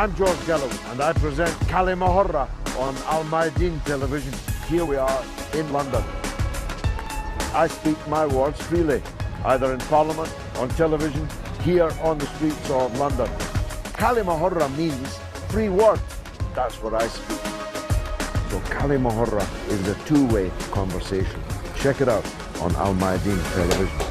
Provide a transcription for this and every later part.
I'm George Galloway, and I present كلمة on الميادين television. Here we are in London. I speak my words freely, either in Parliament, on television, here on the streets of London. كلمة means free word. That's what I speak. So كلمة is a two-way conversation. Check it out on الميادين television.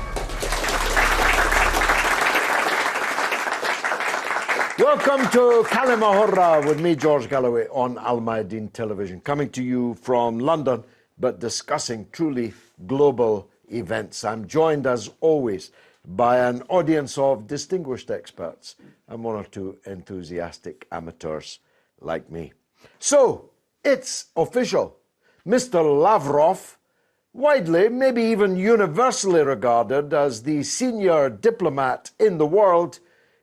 Welcome to كلمة with me, George Galloway, on الميادين television, coming to you from London, but discussing truly global events. I'm joined, as always, by an audience of distinguished experts and one or two enthusiastic amateurs like me. So, it's official. Mr. Lavrov, widely, maybe even universally regarded as the senior diplomat in the world,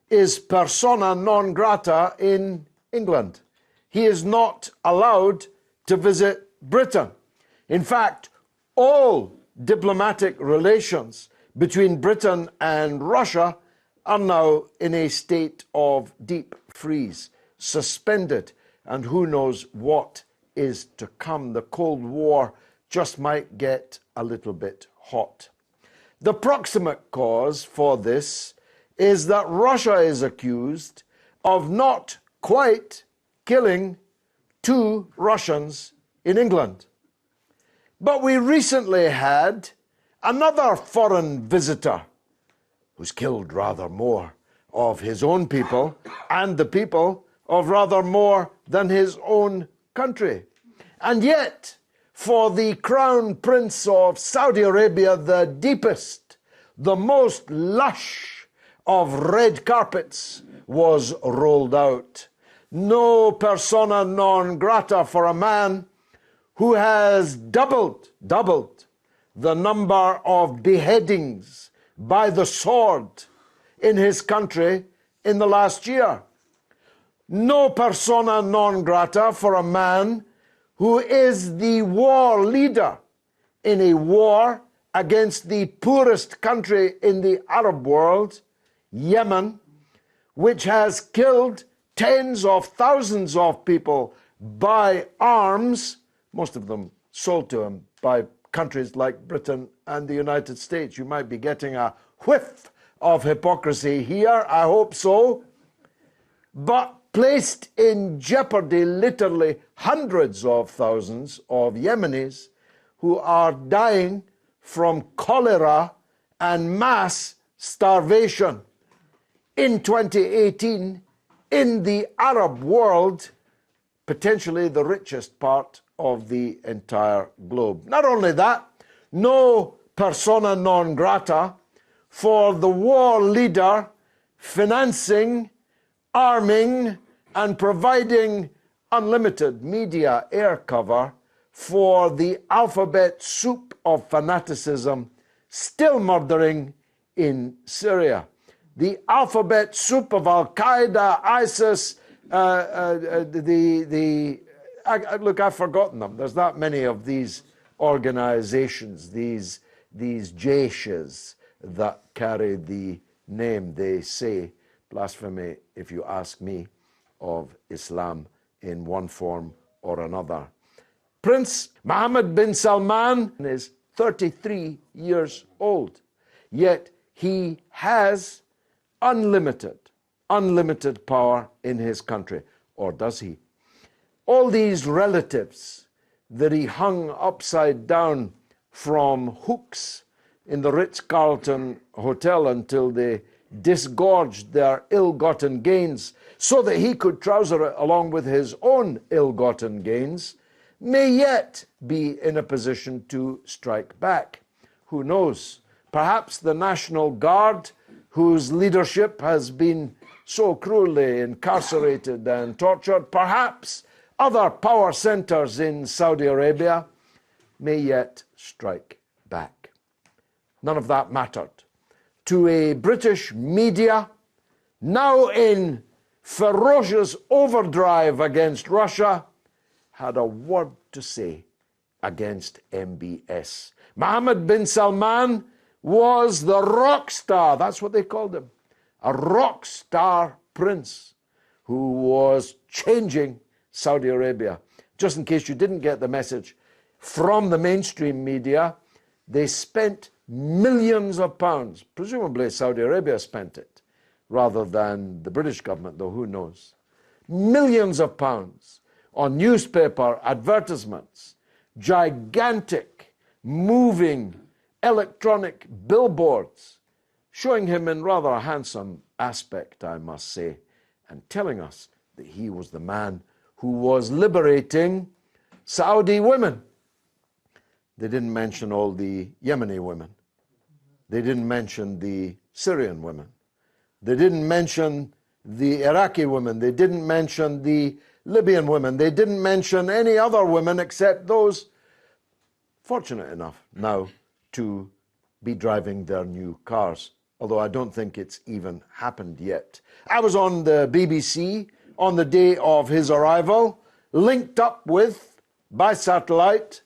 is persona non grata in England. He is not allowed to visit Britain. In fact, all diplomatic relations between Britain and Russia are now in a state of deep freeze, suspended, and who knows what is to come. The Cold War just might get a little bit hot. The proximate cause for this is that Russia is accused of not quite killing 2 Russians in England. But we recently had another foreign visitor who's killed rather more of his own people and the people of rather more than his own country. And yet, for the Crown Prince of Saudi Arabia, the deepest, the most lush of red carpets was rolled out. No persona non grata for a man who has doubled the number of beheadings by the sword in his country in the last year. No persona non grata for a man who is the war leader in a war against the poorest country in the Arab world, Yemen, which has killed tens of thousands of people by arms, most of them sold to him by countries like Britain and the United States. You might be getting a whiff of hypocrisy here, I hope so, but placed in jeopardy literally hundreds of thousands of Yemenis who are dying from cholera and mass starvation. In 2018, in the Arab world, potentially the richest part of the entire globe. Not only that, no persona non grata for the war leader financing, arming, and providing unlimited media air cover for the alphabet soup of fanaticism still murdering in Syria. The alphabet soup of Al-Qaeda, ISIS, look, I've forgotten them. There's that many of these organizations, these jayshes that carry the name, they say, blasphemy, if you ask me, of Islam in one form or another. Prince Mohammed bin Salman is 33 years old, yet he has unlimited power in his country. Or does he? All these relatives that he hung upside down from hooks in the Ritz-Carlton Hotel until they disgorged their ill-gotten gains so that he could trouser it along with his own ill-gotten gains, may yet be in a position to strike back. Who knows? Perhaps the National Guard, whose leadership has been so cruelly incarcerated and tortured, perhaps other power centers in Saudi Arabia, may yet strike back. None of that mattered to a British media now in ferocious overdrive against Russia, had a word to say against MBS. Mohammed bin Salman was the rock star, that's what they called him, a rock star prince who was changing Saudi Arabia. Just in case you didn't get the message from the mainstream media, they spent millions of pounds. Presumably Saudi Arabia spent it, rather than the British government, though who knows. Millions of pounds on newspaper advertisements, gigantic, moving, electronic billboards, showing him in rather a handsome aspect, I must say, and telling us that he was the man who was liberating Saudi women. They didn't mention all the Yemeni women. They didn't mention the Syrian women. They didn't mention the Iraqi women. They didn't mention the Libyan women. They didn't mention any other women except those fortunate enough now to be driving their new cars, although I don't think it's even happened yet. I was on the BBC on the day of his arrival, linked up with, by satellite,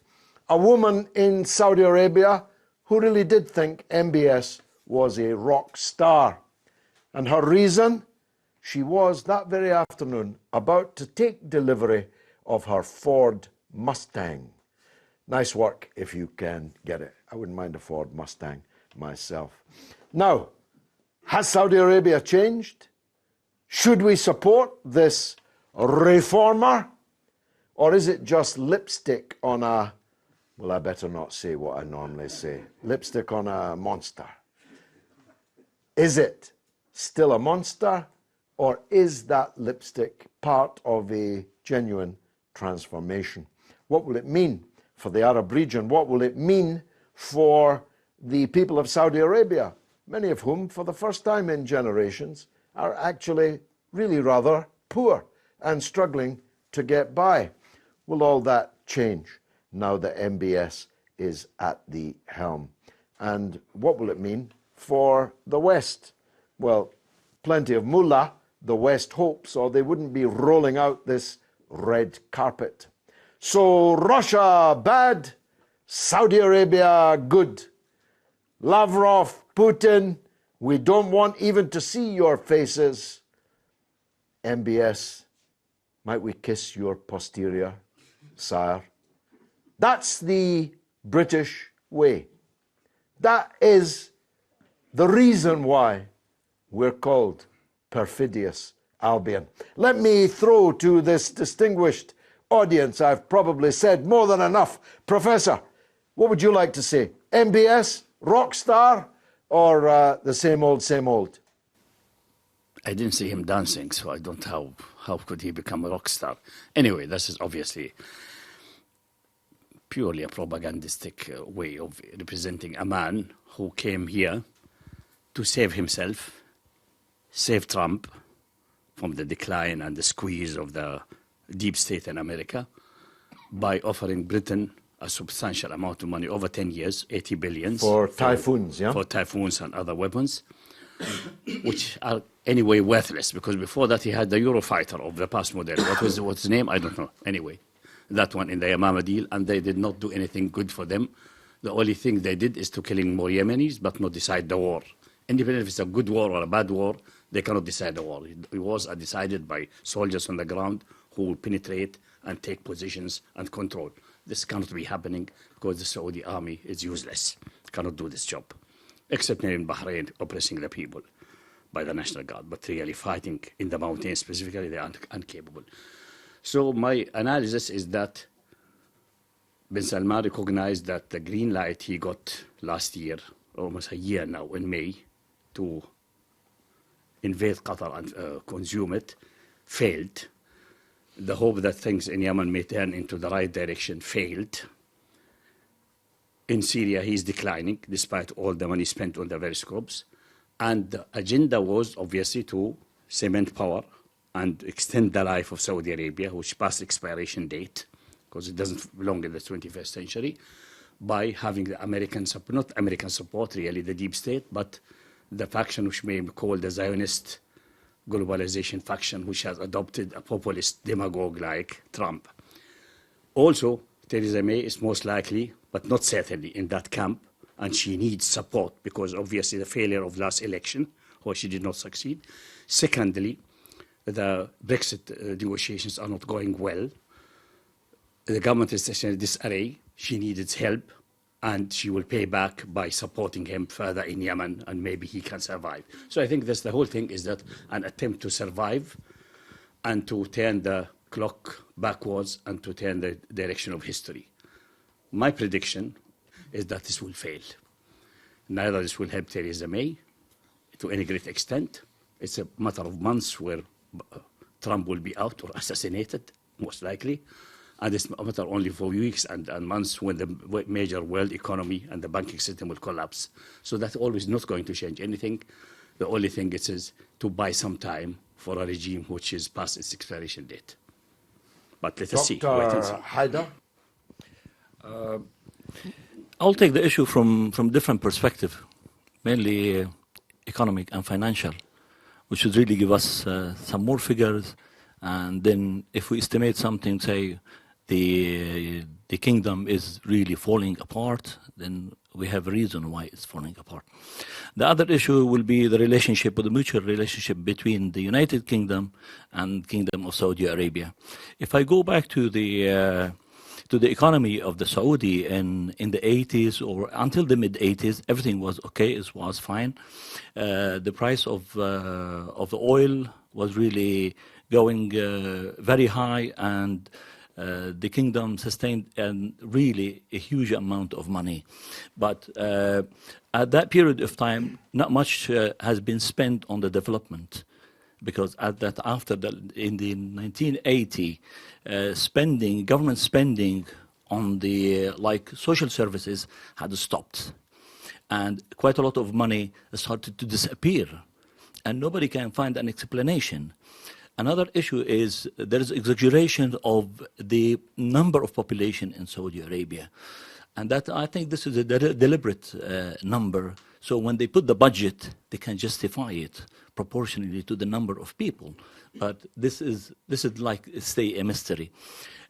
a woman in Saudi Arabia who really did think MBS was a rock star. And her reason? She was that very afternoon about to take delivery of her Ford Mustang. Nice work if you can get it. I wouldn't mind a Ford Mustang myself. Now, has Saudi Arabia changed? Should we support this reformer? Or is it just lipstick on a, well, I better not say what I normally say, lipstick on a monster? Is it still a monster, or is that lipstick part of a genuine transformation? What will it mean for the Arab region? What will it mean for the people of Saudi Arabia, many of whom, for the first time in generations, are actually really rather poor and struggling to get by? Will all that change now that MBS is at the helm? And what will it mean for the West? Well, plenty of mullah, the West hopes, or they wouldn't be rolling out this red carpet. So Russia bad, Saudi Arabia good. Lavrov, Putin, we don't want even to see your faces. MBS, might we kiss your posterior, sire? That's the British way. That is the reason why we're called perfidious Albion. Let me throw to this distinguished audience, I've probably said more than enough. Professor, what would you like to say? MBS, rock star, or the same old, same old? I didn't see him dancing, so I don't know how could he become a rock star. Anyway, this is obviously purely a propagandistic way of representing a man who came here to save himself, save Trump from the decline and the squeeze of the deep state in America by offering Britain a substantial amount of money over 10 years, 80 billion. For typhoons, yeah? For typhoons and other weapons, which are anyway worthless, because before that he had the Eurofighter of the past model. What's his name? I don't know. Anyway, that one in the Yamama deal, and they did not do anything good for them. The only thing they did is to killing more Yemenis, but not decide the war. Independent if it's a good war or a bad war, they cannot decide the war. It was decided by soldiers on the ground who will penetrate and take positions and control. This cannot be happening because the Saudi army is useless. Cannot do this job. Except in Bahrain, oppressing the people by the National Guard, but really fighting in the mountains specifically, they are incapable. So my analysis is that bin Salman recognized that the green light he got last year, almost a year now in May, to invade Qatar and consume it, failed. The hope that things in Yemen may turn into the right direction failed. In Syria, he's declining, despite all the money spent on the various groups. And the agenda was, obviously, to cement power and extend the life of Saudi Arabia, which passed expiration date, because it doesn't belong in the 21st century, by having the American support, not American support, really, the deep state, but the faction which may be called the Zionist globalization faction, which has adopted a populist demagogue like Trump. Also, Theresa May is most likely, but not certainly, in that camp, and she needs support because obviously the failure of last election, where she did not succeed. Secondly, the Brexit negotiations are not going well. The government is in disarray. She needs help, and she will pay back by supporting him further in Yemen, and maybe he can survive. So I think that's the whole thing, is that an attempt to survive and to turn the clock backwards and to turn the direction of history. My prediction is that this will fail. Neither this will help Theresa May to any great extent. It's a matter of months where Trump will be out or assassinated, most likely. And it's a matter only for weeks and months when the major world economy and the banking system will collapse. So that's always not going to change anything. The only thing it is to buy some time for a regime which is past its expiration date. But let us see. Wait and see. Haider? I'll take the issue from different perspective, mainly economic and financial, which should really give us some more figures. And then if we estimate something, say the kingdom is really falling apart, then we have a reason why it's falling apart. The other issue will be the relationship, or the mutual relationship between the United Kingdom and Kingdom of Saudi Arabia. If I go back to the economy of the Saudi in the 80s or until the mid 80s, everything was okay, it was fine. The price of the oil was really going very high, and the kingdom sustained really a huge amount of money. But at that period of time, not much has been spent on the development, because in the 1980, government spending on the social services had stopped, and quite a lot of money started to disappear, and nobody can find an explanation. Another issue is there is exaggeration of the number of population in Saudi Arabia, and that I think this is a deliberate number. So when they put the budget, they can justify it proportionally to the number of people. But this is like stay a mystery.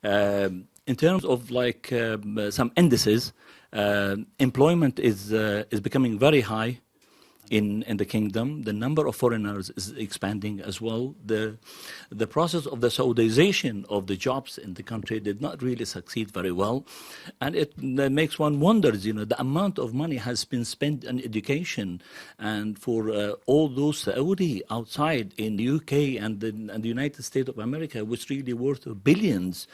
In terms of some indices, employment is becoming very high in the kingdom. The number of foreigners is expanding as well. The process of the Saudization of the jobs in the country did not really succeed very well, and it makes one wonder, the amount of money has been spent on education, and for all those Saudi outside in the UK and the United States of America, which really worth billions.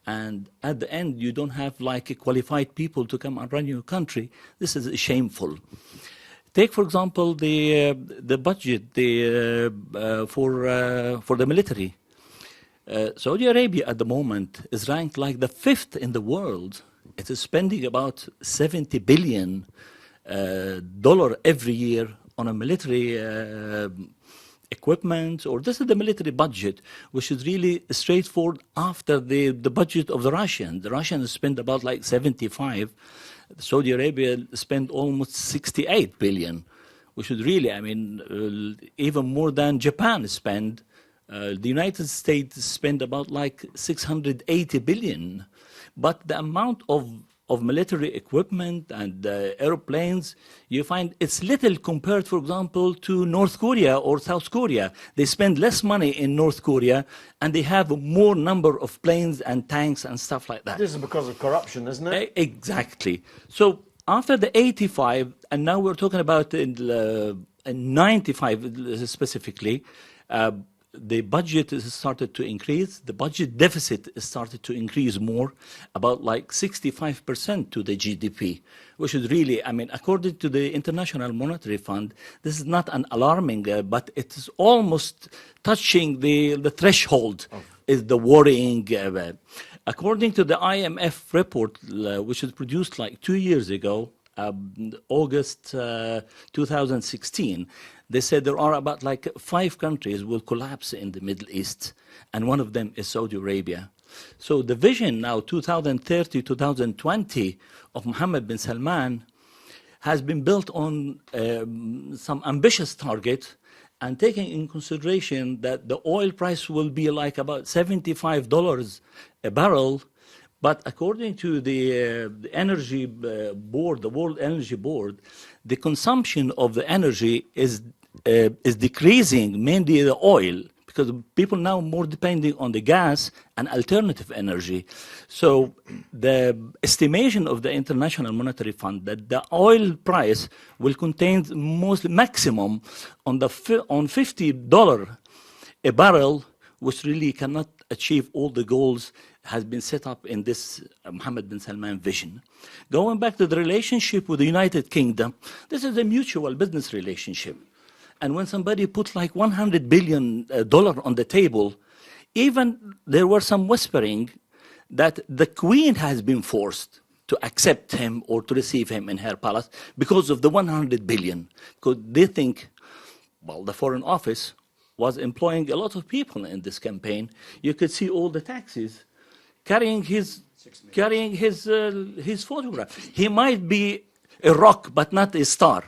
And at the end, you don't have qualified people to come and run your country. This is shameful. Take, for example, the budget for the military. Saudi Arabia at the moment is ranked like the 5th in the world. It is spending about $70 billion every year on a military equipment, or this is the military budget, which is really straightforward after the budget of the Russians. The Russians spend about 75. Saudi Arabia spent almost 68 billion, which is really, even more than Japan spent. The United States spent about 680 billion. But the amount of military equipment and airplanes, you find it's little compared, for example, to North Korea or South Korea. They spend less money in North Korea, and they have more number of planes and tanks and stuff like that. This is because of corruption, isn't it? Exactly. So after the 85, and now we're talking about 95 specifically, the budget has started to increase. The budget deficit has started to increase more, about 65% to the GDP, which is really, according to the International Monetary Fund, this is not an alarming, but it is almost touching the threshold, is the worrying. According to the IMF report, which was produced 2 years ago, August 2016, they said there are about 5 countries will collapse in the Middle East, and one of them is Saudi Arabia. So the vision now, 2030, 2020, of Mohammed bin Salman has been built on some ambitious target, and taking in consideration that the oil price will be about $75 a barrel. But according to the energy board, the World Energy Board, the consumption of the energy is decreasing, mainly the oil, because people now are more depending on the gas and alternative energy. So the estimation of the International Monetary Fund that the oil price will contain mostly maximum on $50 a barrel, which really cannot achieve all the goals has been set up in this Mohammed bin Salman vision. Going back to the relationship with the United Kingdom, this is a mutual business relationship. And when somebody put like $100 billion on the table, even there were some whispering that the Queen has been forced to accept him or to receive him in her palace because of the 100 billion. Because they think, well, the Foreign Office was employing a lot of people in this campaign. You could see all the taxis carrying his photograph. He might be a rock, but not a star.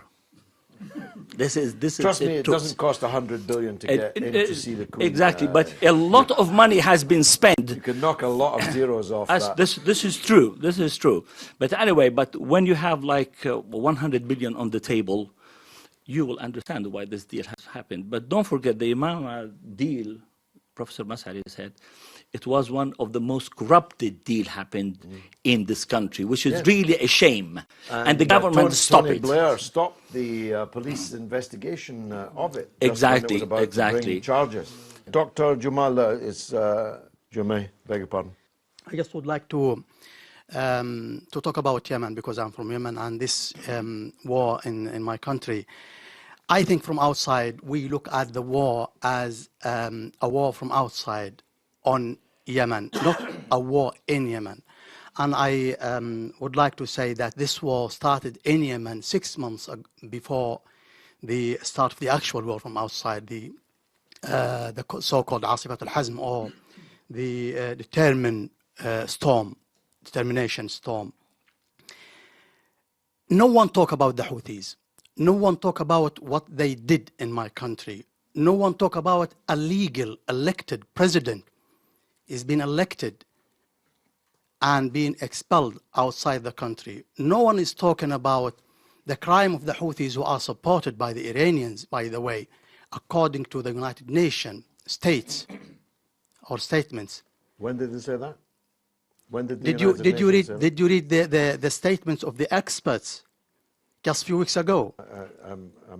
This is Trust me, it doesn't cost 100 billion to get in to see the Queen. Exactly, but a lot of money has been spent. You could knock a lot of zeros off that. This is true. This is true. But anyway, when you have like 100 billion on the table, you will understand why this deal has happened. But don't forget the Imam deal, Professor Masari said, it was one of the most corrupted deal happened in this country, which is really a shame. And the government stopped it. Tony Blair stopped the police investigation of it. Exactly, Just when it was about to bring charges. Dr. Jamal is Jumay, beg your pardon. I just would like to talk about Yemen because I'm from Yemen and this war in my country. I think from outside, we look at the war as a war from outside on Yemen, not a war in Yemen. And I would like to say that this war started in Yemen 6 months before the start of the actual war from outside, the so-called Asifat al-Hazm, or the determination storm. No one talk about the Houthis. No one talk about what they did in my country. No one talk about a legal elected president is being elected and being expelled outside the country. No one is talking about the crime of the Houthis, who are supported by the Iranians, by the way, according to the United Nations states or statements. When did they say that? When did Did you read the statements of the experts just a few weeks ago?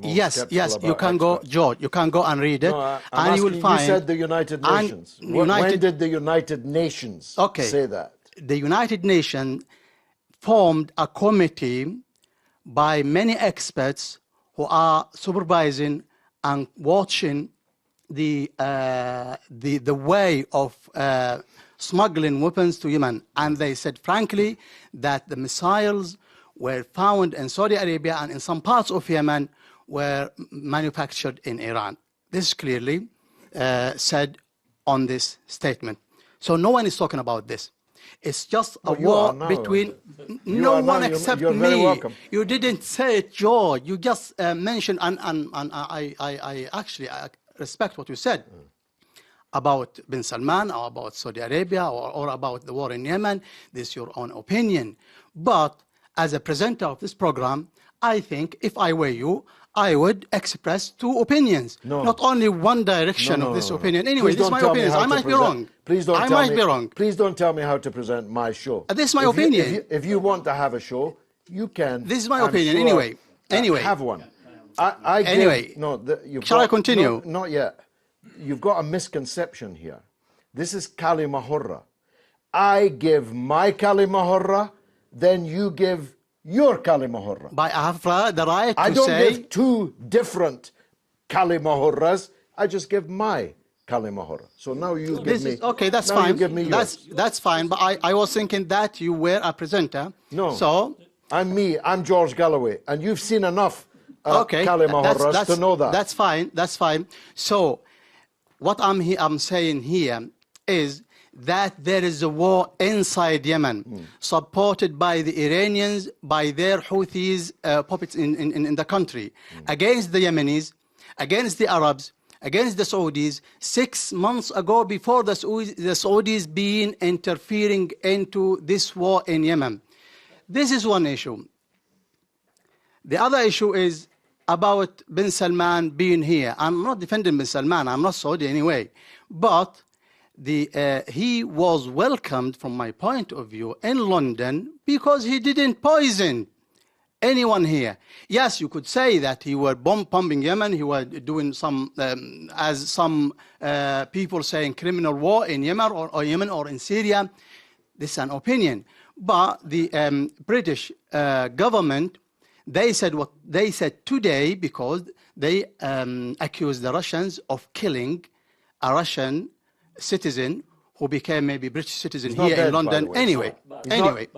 Yes, you can go, George, you can go and read it. And you will find. You said the United Nations. When did the United Nations say that? The United Nations formed a committee by many experts who are supervising and watching the way of smuggling weapons to Yemen. And they said, frankly, that the missiles were found in Saudi Arabia and in some parts of Yemen were manufactured in Iran. This is clearly said on this statement. So no one is talking about this. It's just a war between no one except me. You didn't say it, George. You just mentioned, and I actually respect what you said about bin Salman or about Saudi Arabia or about the war in Yemen. This is your own opinion. But as a presenter of this program, I think if I were you, I would express two opinions, not only one direction of this opinion. Anyway, this is my opinion. I might be wrong. Please don't tell me. Be wrong. Please don't tell me how to present my show. This is my opinion. If you want to have a show, you can. This is my opinion. Anyway, have one. Shall I continue? No, not yet. You've got a misconception here. This is Kalima Hurra. I give my Kalima Hurra, then you give your Kalima Hurra. But I have the right to say... I don't give two different Kalima Hurras. I just give my Kalima Hurra. So now you give me... Okay, that's fine. You give me that's fine. But I was thinking that you were a presenter. No. So... I'm me. I'm George Galloway. And you've seen enough Kalima Hurras to know that. That's fine. That's fine. So what I'm saying here is that there is a war inside Yemen, supported by the Iranians, by their Houthis puppets in the country, against the Yemenis, against the Arabs, against the Saudis, 6 months ago, before the Saudis being interfering into this war in Yemen. This is one issue. The other issue is about bin Salman being here. I'm not defending bin Salman. I'm not Saudi anyway. But he was welcomed, from my point of view, in London because he didn't poison anyone here. Yes, you could say that he were bombing Yemen. He was doing some, as some people saying, criminal war in Yemen or in Syria. This is an opinion. But the British government, they said what they said today because they accused the Russians of killing a Russian citizen who became maybe British citizen here in London. Anyway,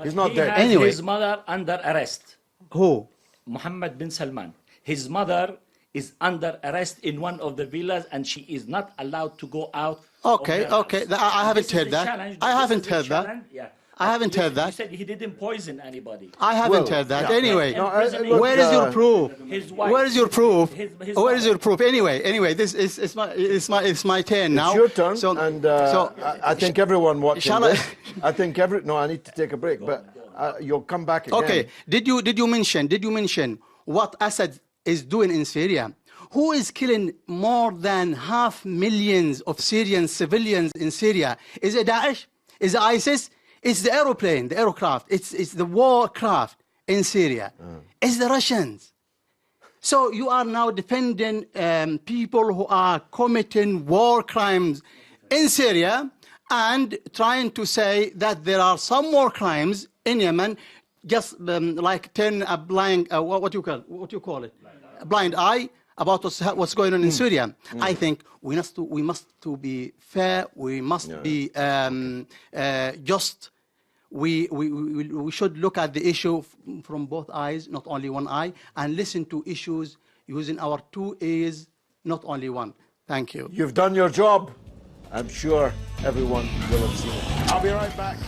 he's not dead. Anyway, his mother under arrest. Who? Mohammed bin Salman. His mother is under arrest in one of the villas, and she is not allowed to go out. Okay. I haven't heard that. I haven't heard that. Yeah. I haven't heard that. He said he didn't poison anybody. I haven't heard that. Yeah. Anyway, No, where is your proof? His wife. Where is your proof? His Where is your proof? Anyway, this is it's my turn now. It's your turn, So, and I think everyone watching shall I- this, I think I need to take a break, but you'll come back again. Okay. Did you mention what Assad is doing in Syria? Who is killing more than 500,000 of Syrian civilians in Syria? Is it Daesh? Is it ISIS? It's the airplane, the aircraft. It's the warcraft in Syria. It's the Russians. So you are now defending people who are committing war crimes in Syria and trying to say that there are some war crimes in Yemen, just like turn a blind, what you call it? A blind eye about what's going on in Syria. I think we must to be fair. We must be just. We should look at the issue from both eyes, not only one eye, and listen to issues using our two ears, not only one. Thank you. You've done your job. I'm sure everyone will have seen it. I'll be right back.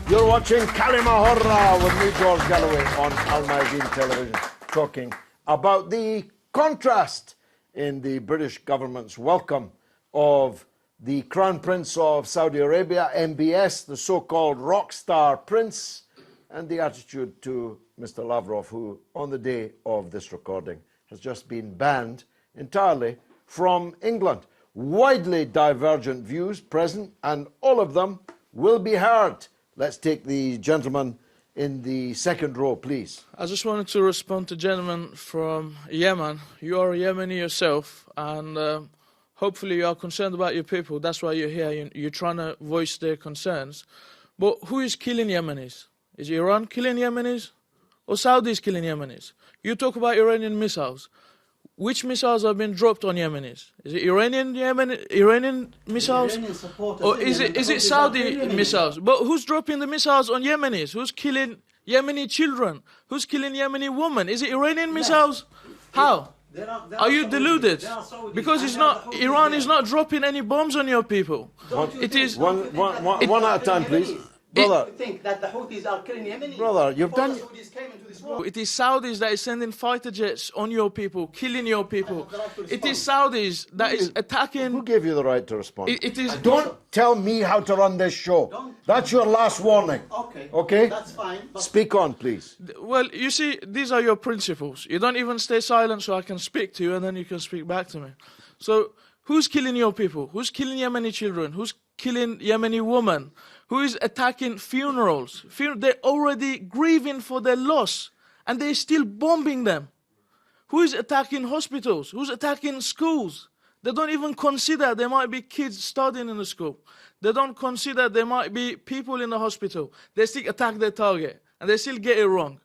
You're watching Kalima Horra with me, George Galloway, on Mayadeen television, talking about the contrast in the British government's welcome of the Crown Prince of Saudi Arabia, MBS, the so-called rock star prince, and the attitude to Mr. Lavrov, who, on the day of this recording, has just been banned entirely from England. Widely divergent views present, and all of them will be heard. Let's take the gentleman in the second row, please. I just wanted to respond to gentleman from Yemen. You are a Yemeni yourself, and hopefully you are concerned about your people. That's why you're here. You're trying to voice their concerns. But who is killing Yemenis? Is Iran killing Yemenis? Or Saudis killing Yemenis? You talk about Iranian missiles. Which missiles have been dropped on Yemenis? Is it Iranian missiles? Or is it Saudi missiles? But who's dropping the missiles on Yemenis? Who's killing Yemeni children? Who's killing Yemeni women? Is it Iranian missiles? How? Are you deluded? Because it's not. Iran is not dropping any bombs on your people. It is one at a time, please. Brother, You think that the Houthis are killing Yemenis? Brother, you've done- Saudis came into this war. It is Saudis that is sending fighter jets on your people, killing your people. It is Saudis that is who attacking. gave you the right to respond? It is. Don't tell me how to run this show. That's your last warning. Okay? That's fine. But Speak on, please. Well, you see, these are your principles. You don't even stay silent so I can speak to you and then you can speak back to me. So, who's killing your people? Who's killing Yemeni children? Who's killing Yemeni women? Who is attacking funerals? They're already grieving for their loss and they're still bombing them. Who is attacking hospitals? Who's attacking schools? They don't even consider there might be kids studying in the school. They don't consider there might be people in the hospital. They still attack their target and they still get it wrong.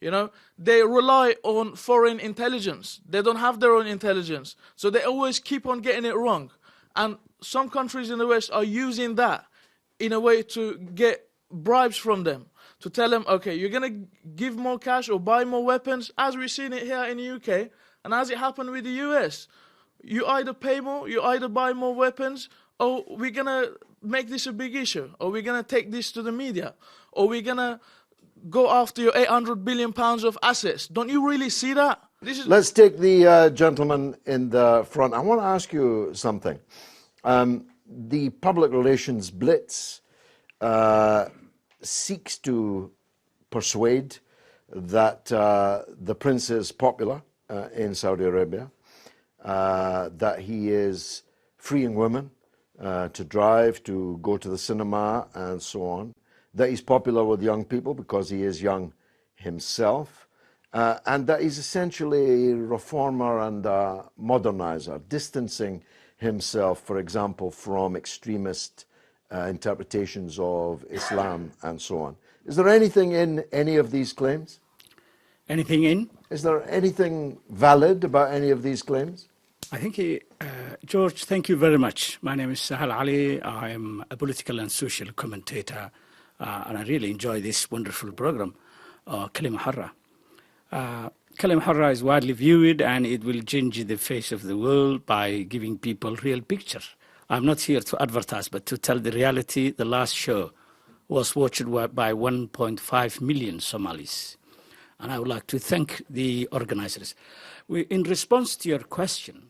You know, they rely on foreign intelligence. They don't have their own intelligence. So they always keep on getting it wrong. And some countries in the West are using that in a way to get bribes from them. To tell them, okay, you're going to give more cash or buy more weapons, as we've seen it here in the UK, and as it happened with the US. You either pay more, you either buy more weapons, or we're going to make this a big issue, or we're going to take this to the media, or we're going to go after your £800 billion of assets. Don't you really see that? Let's take the gentleman in the front. I want to ask you something. The public relations blitz seeks to persuade that the prince is popular in Saudi Arabia, that he is freeing women to drive, to go to the cinema, and so on, that he's popular with young people because he is young himself, and that he's essentially a reformer and a modernizer, distancing himself, for example, from extremist interpretations of Islam and so on. Is there anything in any of these claims? Anything in? Is there anything valid about any of these claims? I think, George, thank you very much. My name is Sahal Ali. I am a political and social commentator, and I really enjoy this wonderful program, كلمة حرة. كلمة حرة is widely viewed, and it will change the face of the world by giving people real picture. I'm not here to advertise, but to tell the reality. The last show was watched by 1.5 million Somalis. And I would like to thank the organizers. In response to your question,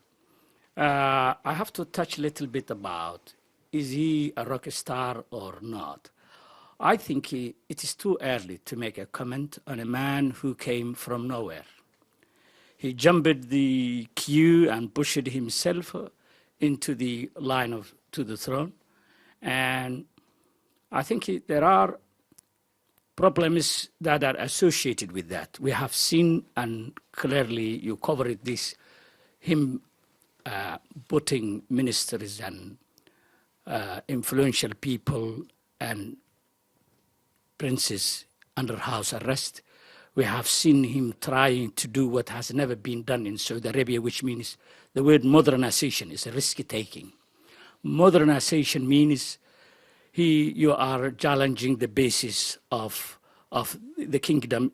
I have to touch a little bit about, is he a rock star or not? I think it is too early to make a comment on a man who came from nowhere. He jumped the queue and pushed himself into the line to the throne. And I think there are problems that are associated with that. We have seen, and clearly you covered this, him putting ministers and influential people and princes under house arrest. We have seen him trying to do what has never been done in Saudi Arabia, which means the word modernization is a risk-taking. Modernization means you are challenging the basis of the kingdom,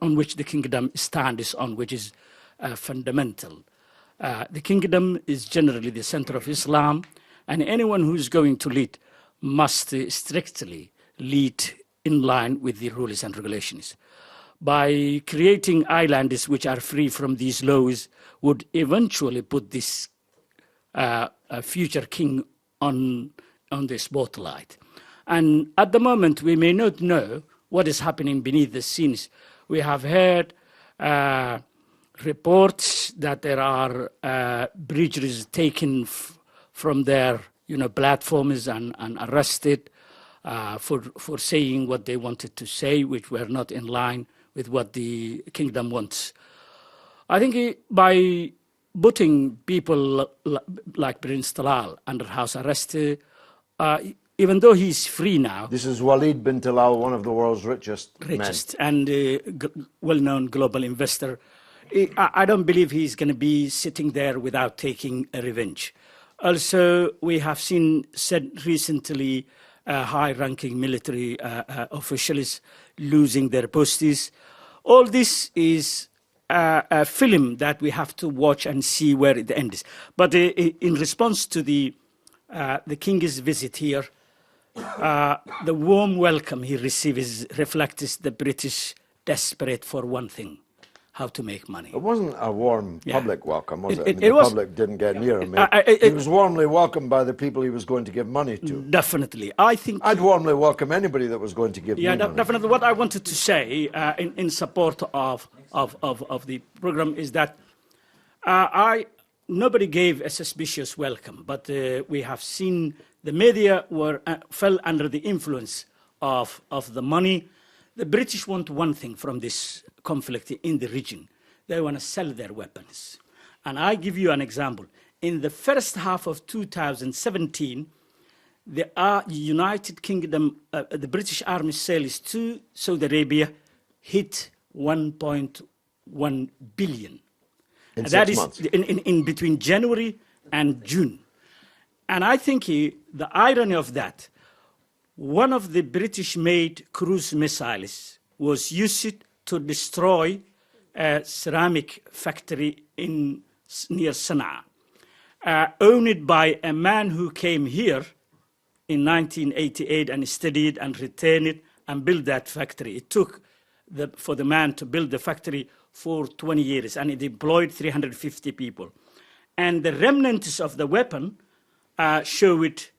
on which the kingdom stands on, which is fundamental. The kingdom is generally the center of Islam, and anyone who is going to lead must strictly lead in line with the rules and regulations. By creating islands which are free from these laws would eventually put this future king on the spotlight. And at the moment, we may not know what is happening beneath the scenes. We have heard reports that there are breaches taken from their platforms and arrested for saying what they wanted to say, which were not in line with what the kingdom wants. I think by putting people like Prince Talal under house arrest, even though he's free now. This is Walid bin Talal, one of the world's richest men. And well-known global investor. I don't believe he's going to be sitting there without taking a revenge. Also, we have said recently high-ranking military officials losing their posts. All this is a film that we have to watch and see where it ends. But in response to the king's visit here, the warm welcome he receives reflects the British desperate for one thing: how to make money. It wasn't a warm public welcome, was it? The public didn't get near him. He was warmly welcomed by the people he was going to give money to. Definitely. I think I'd warmly welcome anybody that was going to give me money. Definitely. What I wanted to say in support of the program is that nobody gave a suspicious welcome, but we have seen the media fell under the influence of the money. The British want one thing from this conflict in the region. They want to sell their weapons. And I give you an example. In the first half of 2017, the United Kingdom, the British Army sales to Saudi Arabia hit 1.1 billion. In 6 months. In between January and June. And I think the irony of that, one of the British-made cruise missiles was used to destroy a ceramic factory near Sana'a, owned by a man who came here in 1988 and studied and returned it and built that factory. It took for the man to build the factory for 20 years, and it deployed 350 people. And the remnants of the weapon show it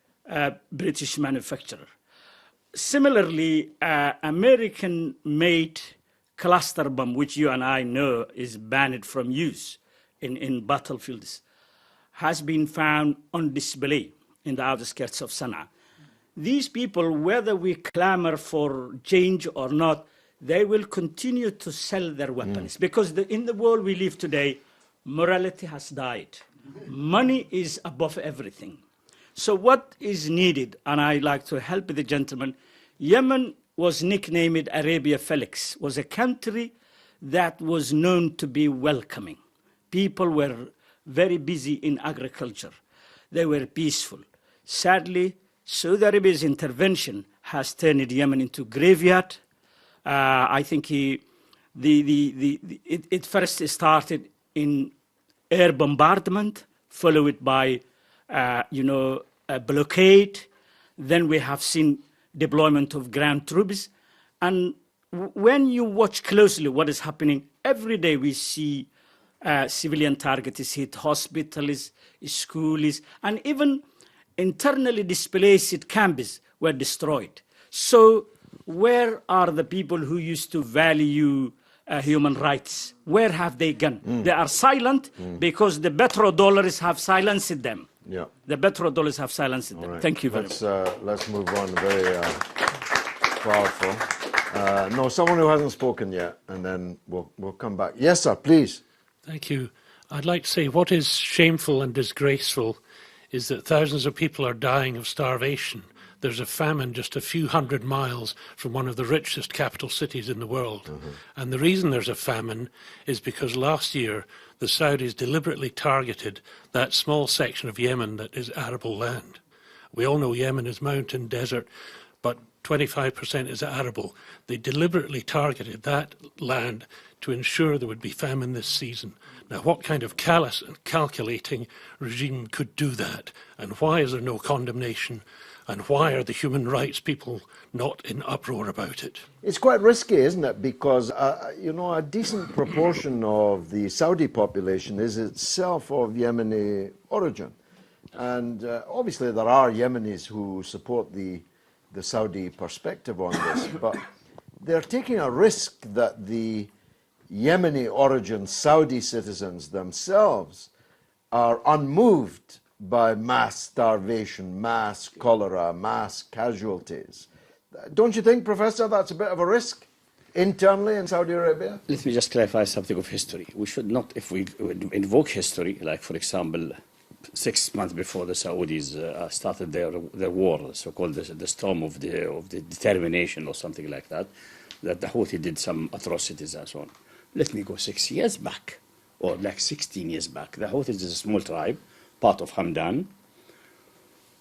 British manufacturer. Similarly, American-made cluster bomb, which you and I know is banned from use in battlefields, has been found on display in the outskirts of Sana'a. These people, whether we clamor for change or not, they will continue to sell their weapons because in the world we live today, morality has died. Money is above everything. So what is needed, and I like to help the gentleman, Yemen was nicknamed Arabia Felix, was a country that was known to be welcoming. People were very busy in agriculture. They were peaceful. Sadly, Saudi Arabia's intervention has turned Yemen into graveyard. I think it first started in air bombardment, followed by a blockade. Then we have seen deployment of ground troops. And when you watch closely what is happening, every day we see civilian targets hit, hospitals, schools, and even internally displaced camps were destroyed. So where are the people who used to value human rights? Where have they gone? They are silent because the petrodollars have silenced them. Yeah. The petrodollars have silenced them. Right. Thank you very much. Let's move on. Very powerful. No, someone who hasn't spoken yet, and then we'll come back. Yes, sir, please. Thank you. I'd like to say what is shameful and disgraceful is that thousands of people are dying of starvation. There's a famine just a few hundred miles from one of the richest capital cities in the world. And the reason there's a famine is because last year the Saudis deliberately targeted that small section of Yemen that is arable land. We all know Yemen is mountain, desert, but 25% is arable. They deliberately targeted that land to ensure there would be famine this season. Now, what kind of callous and calculating regime could do that? And why is there no condemnation? And why are the human rights people not in uproar about it? It's quite risky, isn't it? Because, a decent proportion of the Saudi population is itself of Yemeni origin. And obviously there are Yemenis who support the Saudi perspective on this, but they're taking a risk that the Yemeni origin Saudi citizens themselves are unmoved by mass starvation, mass cholera, mass casualties. Don't you think, Professor, that's a bit of a risk internally in Saudi Arabia? Let me just clarify something of history. We should not, if we invoke history, like, for example, 6 months before the Saudis started their war, so-called the storm of the determination or something like that the Houthi did some atrocities and so on. Let me go 6 years back, or like 16 years back. The Houthis is a small tribe, part of Hamdan,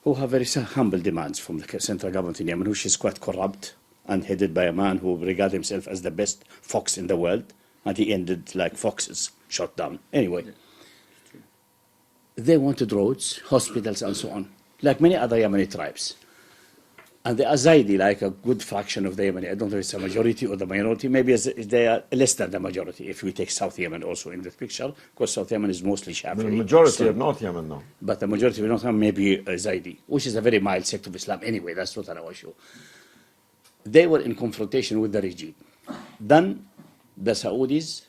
who have very humble demands from the central government in Yemen, which is quite corrupt and headed by a man who regards himself as the best fox in the world, and he ended like foxes, shot down. Anyway, they wanted roads, hospitals, and so on, like many other Yemeni tribes. And the Azaydi, like a good fraction of the Yemeni, I don't know if it's a majority or the minority, maybe they are less than the majority, if we take South Yemen also in the picture, because South Yemen is mostly Shafi'i. The majority of North Yemen, though. But the majority of North Yemen may be Zaydi, which is a very mild sect of Islam anyway, that's not an issue. They were in confrontation with the regime. Then the Saudis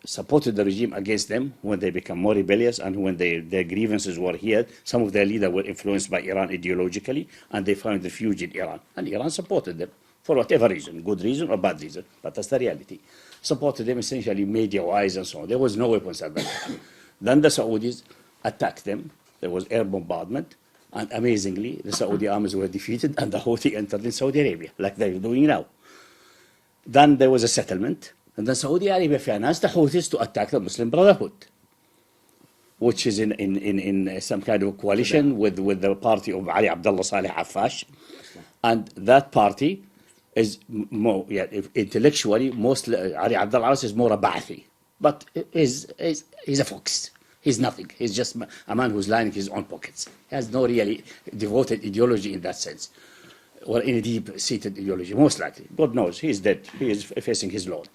supported the regime against them when they became more rebellious and when their grievances were heard. Some of their leaders were influenced by Iran ideologically, and they found refuge in Iran. And Iran supported them for whatever reason, good reason or bad reason, but that's the reality. Supported them essentially media-wise and so on. There was no weapons at that time. Then the Saudis attacked them. There was air bombardment. And amazingly, the Saudi armies were defeated and the Houthi entered in Saudi Arabia, like they're doing now. Then there was a settlement. And then Saudi Arabia financed the Houthis to attack the Muslim Brotherhood, which is in some kind of coalition with the party of Ali Abdullah Saleh Affash. And that party is more, intellectually, mostly, Ali Abdullah is more a Ba'athi. But he's a fox. He's nothing. He's just a man who's lining his own pockets. He has no really devoted ideology in that sense, or any deep-seated ideology, most likely. God knows, he is dead. He is facing his Lord.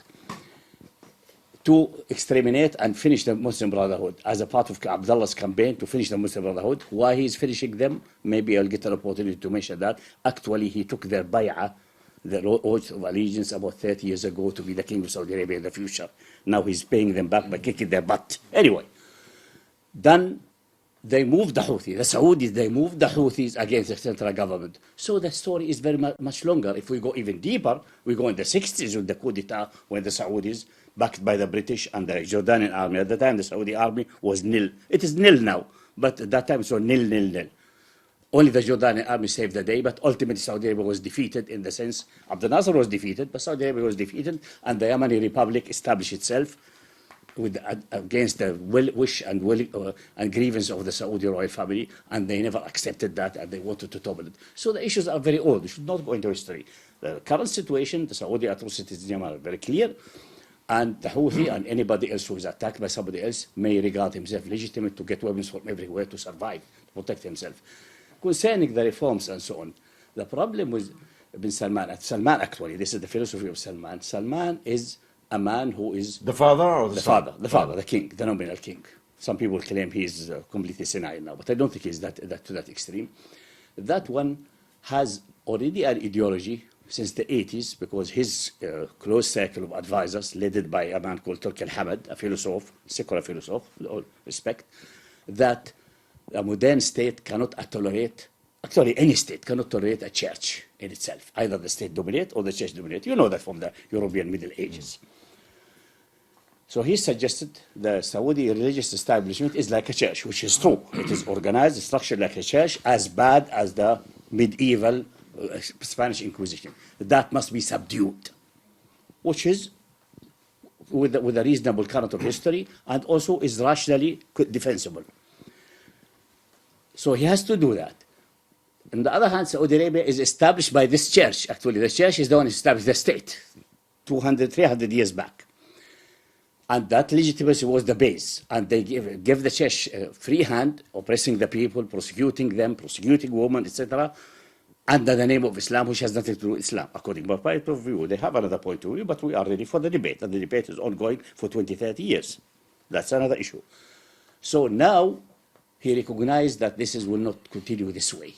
to exterminate and finish the Muslim Brotherhood as a part of Abdullah's campaign to finish the Muslim Brotherhood. Why he's finishing them? Maybe I'll get an opportunity to mention that. Actually, he took their bay'ah, their oath of allegiance, about 30 years ago to be the king of Saudi Arabia in the future. Now he's paying them back by kicking their butt. Anyway, then they moved the Houthis. The Saudis, they moved the Houthis against the central government. So the story is very much longer. If we go even deeper, we go in the 60s with the coup d'etat, when the Saudis, backed by the British and the Jordanian army. At the time, the Saudi army was nil. It is nil now, but at that time, it was nil. Only the Jordanian army saved the day, but ultimately Saudi Arabia was defeated in the sense, Abdel Nasser was defeated, but Saudi Arabia was defeated, and the Yemeni Republic established itself against the wish and grievance of the Saudi royal family, and they never accepted that, and they wanted to topple it. So the issues are very old. We should not go into history. The current situation, the Saudi atrocities in Yemen are very clear, and the Houthi and anybody else who is attacked by somebody else may regard himself legitimate to get weapons from everywhere to survive, to protect himself. Concerning the reforms and so on, the problem with Ibn Salman, Salman actually, this is the philosophy of Salman. Salman is a man who is... The father or the son? The father, the king, the nominal king. Some people claim he is completely senile now, but I don't think he's to that extreme. That one has already an ideology since the 80s, because his close circle of advisors, led by a man called Turk al-Hamad, a philosopher, secular philosopher, with all respect, that a modern state cannot tolerate, actually any state cannot tolerate a church in itself. Either the state dominate or the church dominate. You know that from the European Middle Ages. So he suggested the Saudi religious establishment is like a church, which is true. It is organized, structured like a church, as bad as the medieval Spanish Inquisition. That must be subdued, which is with a reasonable current of history, and also is rationally defensible. So he has to do that. On the other hand, Saudi Arabia is established by this church. Actually, the church is the one who established the state 200, 300 years back. And that legitimacy was the base. And they give the church free hand, oppressing the people, prosecuting them, prosecuting women, etc., under the name of Islam, which has nothing to do with Islam. According to my point of view, they have another point of view, but we are ready for the debate. And the debate is ongoing for 20, 30 years. That's another issue. So now, he recognized that will not continue this way.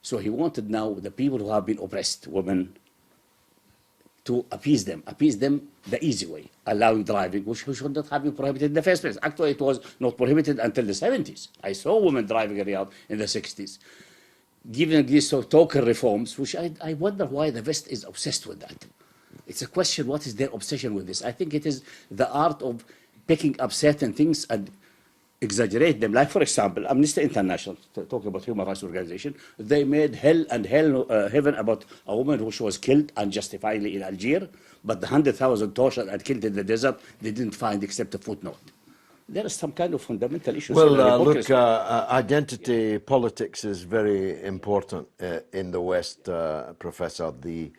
So he wanted now the people who have been oppressed, women, to appease them the easy way, allowing driving, which should not have been prohibited in the first place. Actually, it was not prohibited until the 70s. I saw women driving in Riyadh in the 60s. Given these sort of token reforms, which I wonder why the West is obsessed with that. It's a question, what is their obsession with this? I think it is the art of picking up certain things and exaggerate them. Like, for example, Amnesty International, talking about human rights organization, they made hell and heaven about a woman who was killed unjustifiably in Algeria, but the 100,000 tortured and killed in the desert, they didn't find except a footnote. There is some kind of fundamental issues. Well, look, identity politics is very important in the West, Professor. The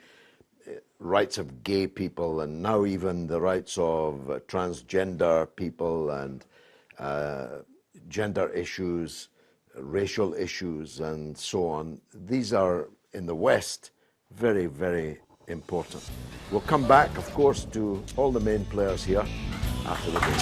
rights of gay people, and now even the rights of transgender people, and gender issues, racial issues, and so on. These are, in the West, very, very important. We'll come back, of course, to all the main players here after the break.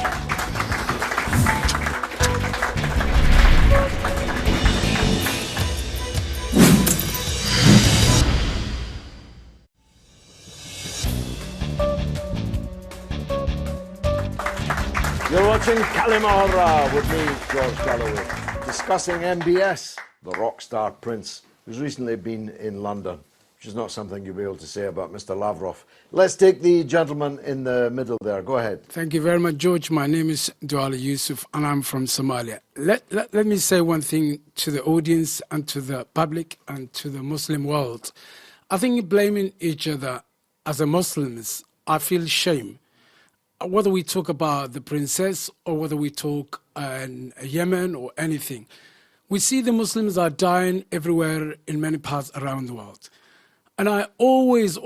You're watching Kalima with me, George Galloway, discussing MBS, the rock star prince, who's recently been in London, which is not something you'll be able to say about Mr. Lavrov. Let's take the gentleman in the middle there. Go ahead. Thank you very much, George. My name is Duala Yusuf, and I'm from Somalia. Let me say one thing to the audience and to the public and to the Muslim world. I think blaming each other as a Muslims, I feel shame. Whether we talk about the princess or whether we talk in Yemen or anything, we see the Muslims are dying everywhere in many parts around the world. And I always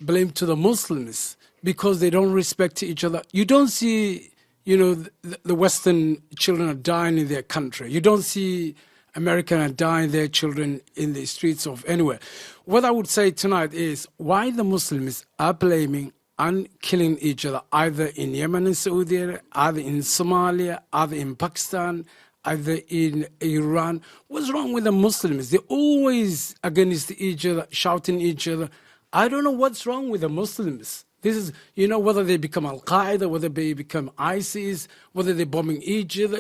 blame to the Muslims because they don't respect each other. You don't see, the Western children are dying in their country. You don't see Americans are dying their children in the streets of anywhere. What I would say tonight is why the Muslims are blaming and killing each other, either in Yemen and Saudi Arabia, either in Somalia, either in Pakistan, either in Iran. What's wrong with the Muslims? They're always against each other, shouting each other. I don't know what's wrong with the Muslims. This is, whether they become Al-Qaeda, whether they become ISIS, whether they're bombing each other.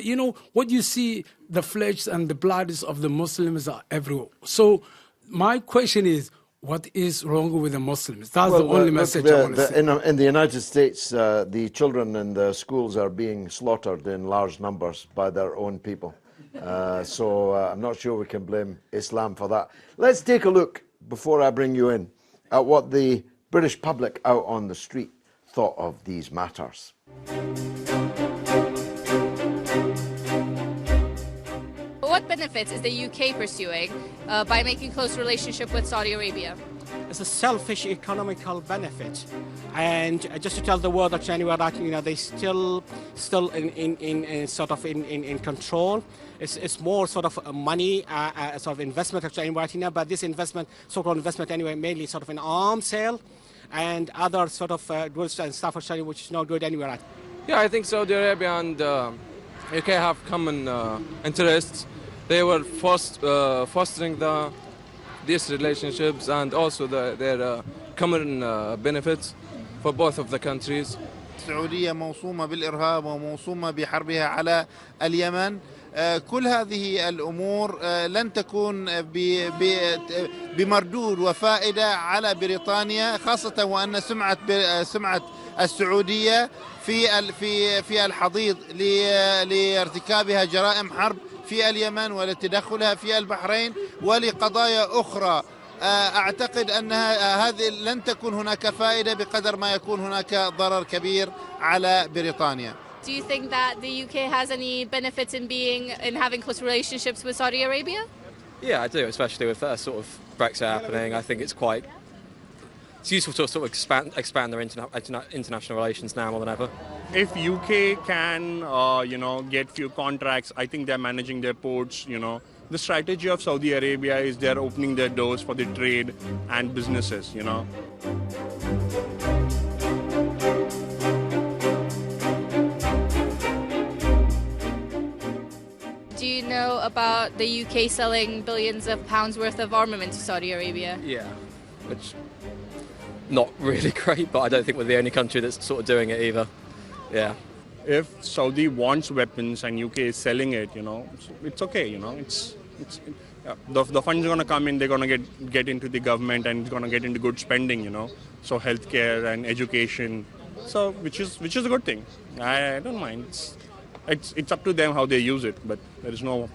What you see, the flesh and the blood of the Muslims are everywhere. So my question is, what is wrong with the Muslims? That's the only message I want to say. In the United States, the children in the schools are being slaughtered in large numbers by their own people. So I'm not sure we can blame Islam for that. Let's take a look, before I bring you in, at what the British public out on the street thought of these matters. What benefits is the UK pursuing by making close relationship with Saudi Arabia? It's a selfish economical benefit, and just to tell the world that anywhere that they still in control. It's more sort of money, sort of investment actually right now, but this investment, so-called investment anyway, mainly sort of an arms sale and other sort of goods and stuff actually, which is not good anywhere. Yeah, I think Saudi Arabia and UK have common interests. They were fostering these relationships and also their common benefits for both of the countries. السعودية موصومة بالإرهاب وموصومة بحربها على اليمن. كل هذه الأمور لن تكون بمردود وفائدة على بريطانيا، خاصة وأن سمعة السعودية في الحضيض لارتكابها جرائم حرب في اليمن ولتدخلها في البحرين ولقضايا أخرى. أعتقد أن هذه لن تكون هناك فائدة بقدر ما يكون هناك ضرر كبير على بريطانيا. Do you think that the UK has any benefits in having close relationships with Saudi Arabia? Yeah, I do, especially with sort of Brexit happening. I think it's useful to sort of expand their international relations now more than ever. If UK can, get few contracts, I think they're managing their ports, The strategy of Saudi Arabia is they're opening their doors for the trade and businesses, Do you know about the UK selling billions of pounds worth of armament to Saudi Arabia? Yeah, which not really great, but I don't think we're the only country that's sort of doing it either. Yeah. If Saudi wants weapons and UK is selling it, it's okay, the funds are going to come in, they're going to get into the government and it's going to get into good spending, so healthcare and education, so which is a good thing. I don't mind. It's up to them how they use it, but there is no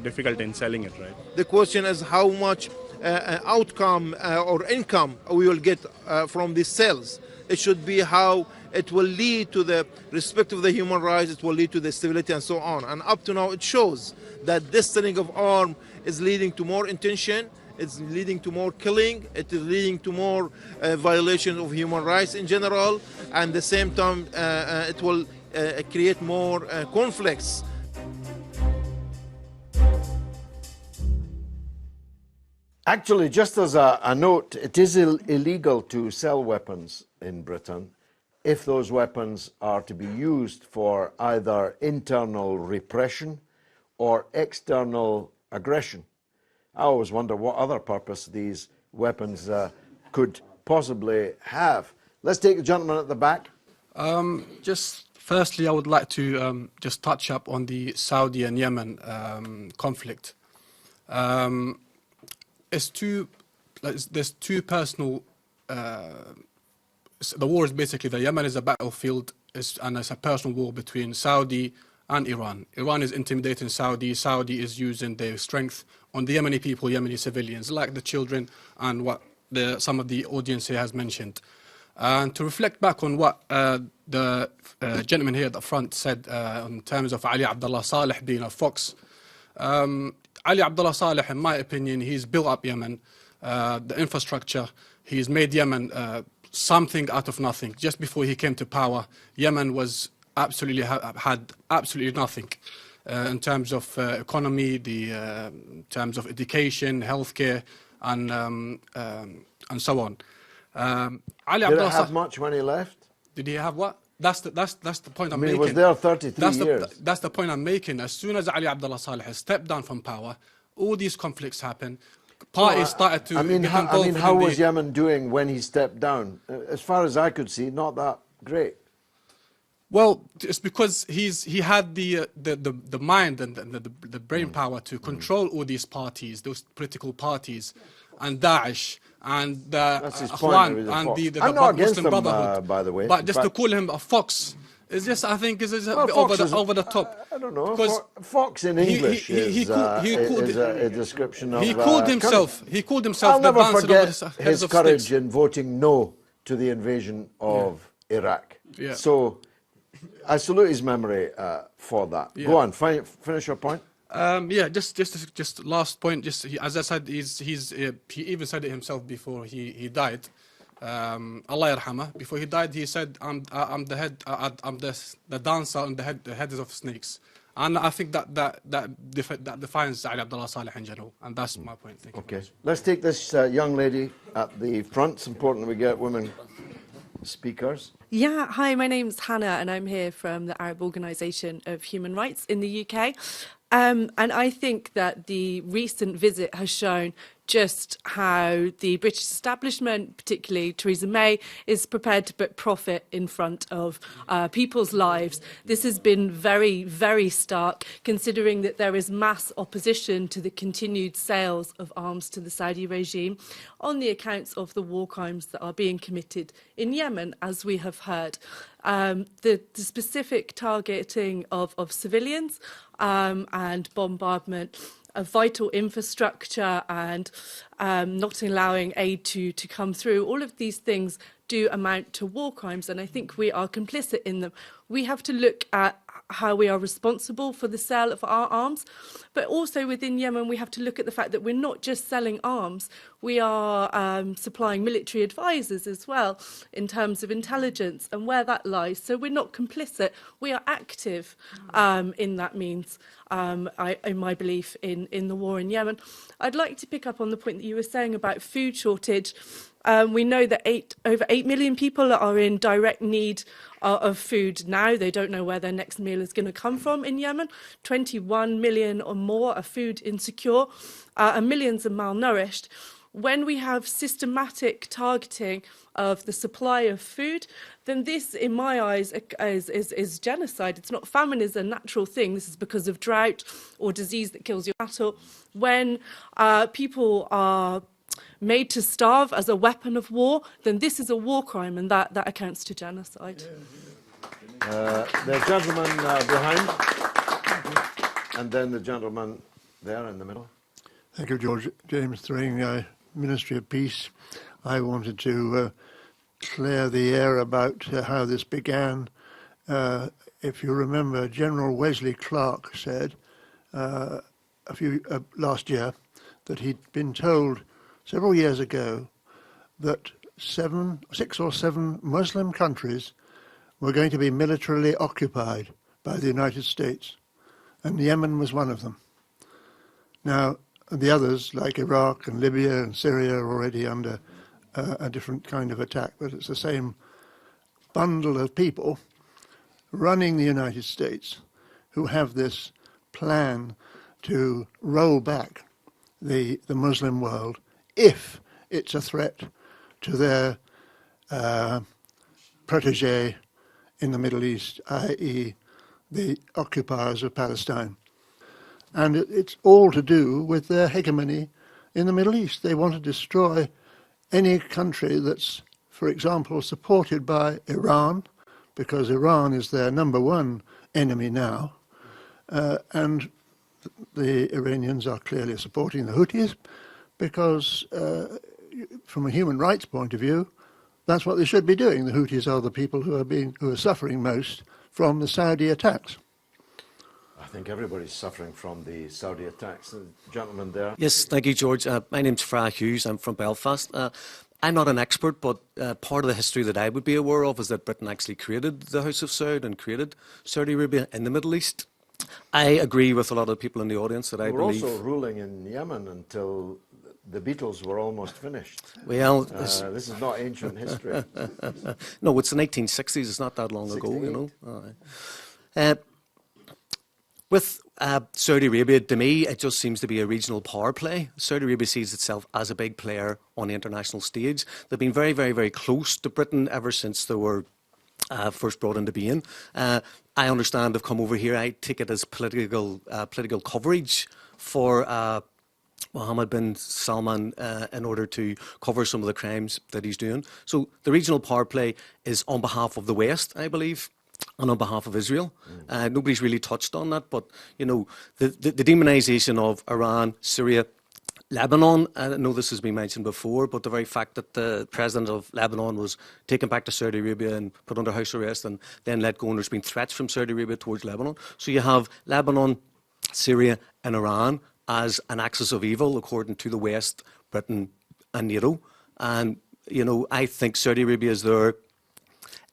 difficulty in selling it, right? The question is how much outcome or income we will get from these sales. It should be how it will lead to the respect of the human rights, it will lead to the stability and so on. And up to now it shows that this selling of arms is leading to more intention, it's leading to more killing, it is leading to more violation of human rights in general, and at the same time it will create more conflicts. Actually, just as a note, it is illegal to sell weapons in Britain if those weapons are to be used for either internal repression or external aggression. I always wonder what other purpose these weapons could possibly have. Let's take the gentleman at the back. Just firstly, I would like to just touch up on the Saudi and Yemen conflict. There's two personal. The war is basically the Yemen is a battlefield, and it's a personal war between Saudi and Iran. Iran is intimidating Saudi. Saudi is using their strength on the Yemeni people, Yemeni civilians, like the children and what some of the audience here has mentioned. And to reflect back on what the gentleman here at the front said in terms of Ali Abdullah Saleh being a fox. Ali Abdullah Saleh, in my opinion, he's built up Yemen, the infrastructure. He's made Yemen something out of nothing. Just before he came to power, Yemen was had absolutely nothing in terms of economy, in terms of education, healthcare, and so on. Ali Did Abdullah it have much when he left? Did he have what? That's the point I'm I mean, making. he was there 33 years. That's the point I'm making. As soon as Ali Abdullah Saleh has stepped down from power, all these conflicts happen. Parties started to get involved. How was Yemen doing when he stepped down? As far as I could see, not that great. Well, it's because he had the mind and the brain power to control all these parties, those political parties, and Daesh and Ikhwan and the Muslim Brotherhood. By the way. But just to call him a fox is just, I think, is a bit over the top. I don't know. Fox in English is a description of. He called himself. I'll the never forget his courage in voting no to the invasion of Iraq. Yeah. So I salute his memory for that. Yeah. Go on, finish your point. Just last point. As I said, he even said it himself before he died. Allah yarhamah. Before he died, he said, "I'm the head. I'm the dancer and the heads of snakes." And I think that defines Ali Abdullah Saleh in general. And that's my point. Thank you. Okay, let's take this young lady at the front. It's important we get women speakers. Yeah, hi, my name's Hannah and I'm here from the Arab Organisation of Human Rights in the UK. And I think that the recent visit has shown just how the British establishment, particularly Theresa May, is prepared to put profit in front of people's lives. This has been very, very stark, considering that there is mass opposition to the continued sales of arms to the Saudi regime on the accounts of the war crimes that are being committed in Yemen, as we have heard. The specific targeting of civilians and bombardment of vital infrastructure and not allowing aid to come through, all of these things do amount to war crimes, and I think we are complicit in them. We have to look at how we are responsible for the sale of our arms, but also within Yemen we have to look at the fact that we're not just selling arms, we are supplying military advisors as well in terms of intelligence and where that lies. So we're not complicit, we are active in that means, in my belief, in the war in Yemen. I'd like to pick up on the point that you were saying about food shortage. We know that over 8 million people are in direct need of food now. They don't know where their next meal is going to come from in Yemen. 21 million or more are food insecure, and millions are malnourished. When we have systematic targeting of the supply of food, then this, in my eyes, is genocide. It's not. Famine is a natural thing. This is because of drought or disease that kills your cattle. When people are made to starve as a weapon of war, then this is a war crime, and that accounts to genocide. The gentleman behind, and then the gentleman there in the middle. Thank you, George. James Thring, Ministry of Peace. I wanted to clear the air about how this began. If you remember, General Wesley Clark said last year that he'd been told several years ago that 6 or 7 Muslim countries were going to be militarily occupied by the United States, and Yemen was one of them. Now, the others, like Iraq and Libya and Syria, are already under a different kind of attack, but it's the same bundle of people running the United States who have this plan to roll back the Muslim world if it's a threat to their protege in the Middle East, i.e. the occupiers of Palestine. And it's all to do with their hegemony in the Middle East. They want to destroy any country that's, for example, supported by Iran, because Iran is their #1 enemy now, and the Iranians are clearly supporting the Houthis, because from a human rights point of view, that's what they should be doing. The Houthis are the people who are suffering most from the Saudi attacks. I think everybody's suffering from the Saudi attacks. The gentleman there. Yes, thank you, George. My name's Fra Hughes. I'm from Belfast. I'm not an expert, but part of the history that I would be aware of is that Britain actually created the House of Saud and created Saudi Arabia in the Middle East. I agree with a lot of people in the audience that I believe... We're also ruling in Yemen until the Beatles were almost finished. Well, this is not ancient history. No, it's the 1960s. It's not that long ago, you know. With Saudi Arabia, to me, it just seems to be a regional power play. Saudi Arabia sees itself as a big player on the international stage. They've been very, very, very close to Britain ever since they were first brought into being. I understand they've come over here. I take it as political coverage for Mohammed bin Salman in order to cover some of the crimes that he's doing. So the regional power play is on behalf of the West, I believe, and on behalf of Israel. Nobody's really touched on that, but you know, the demonisation of Iran, Syria, Lebanon, I know this has been mentioned before, but the very fact that the president of Lebanon was taken back to Saudi Arabia and put under house arrest and then let go, and there's been threats from Saudi Arabia towards Lebanon. So you have Lebanon, Syria and Iran as an axis of evil according to the West, Britain and NATO. And, you know, I think Saudi Arabia is there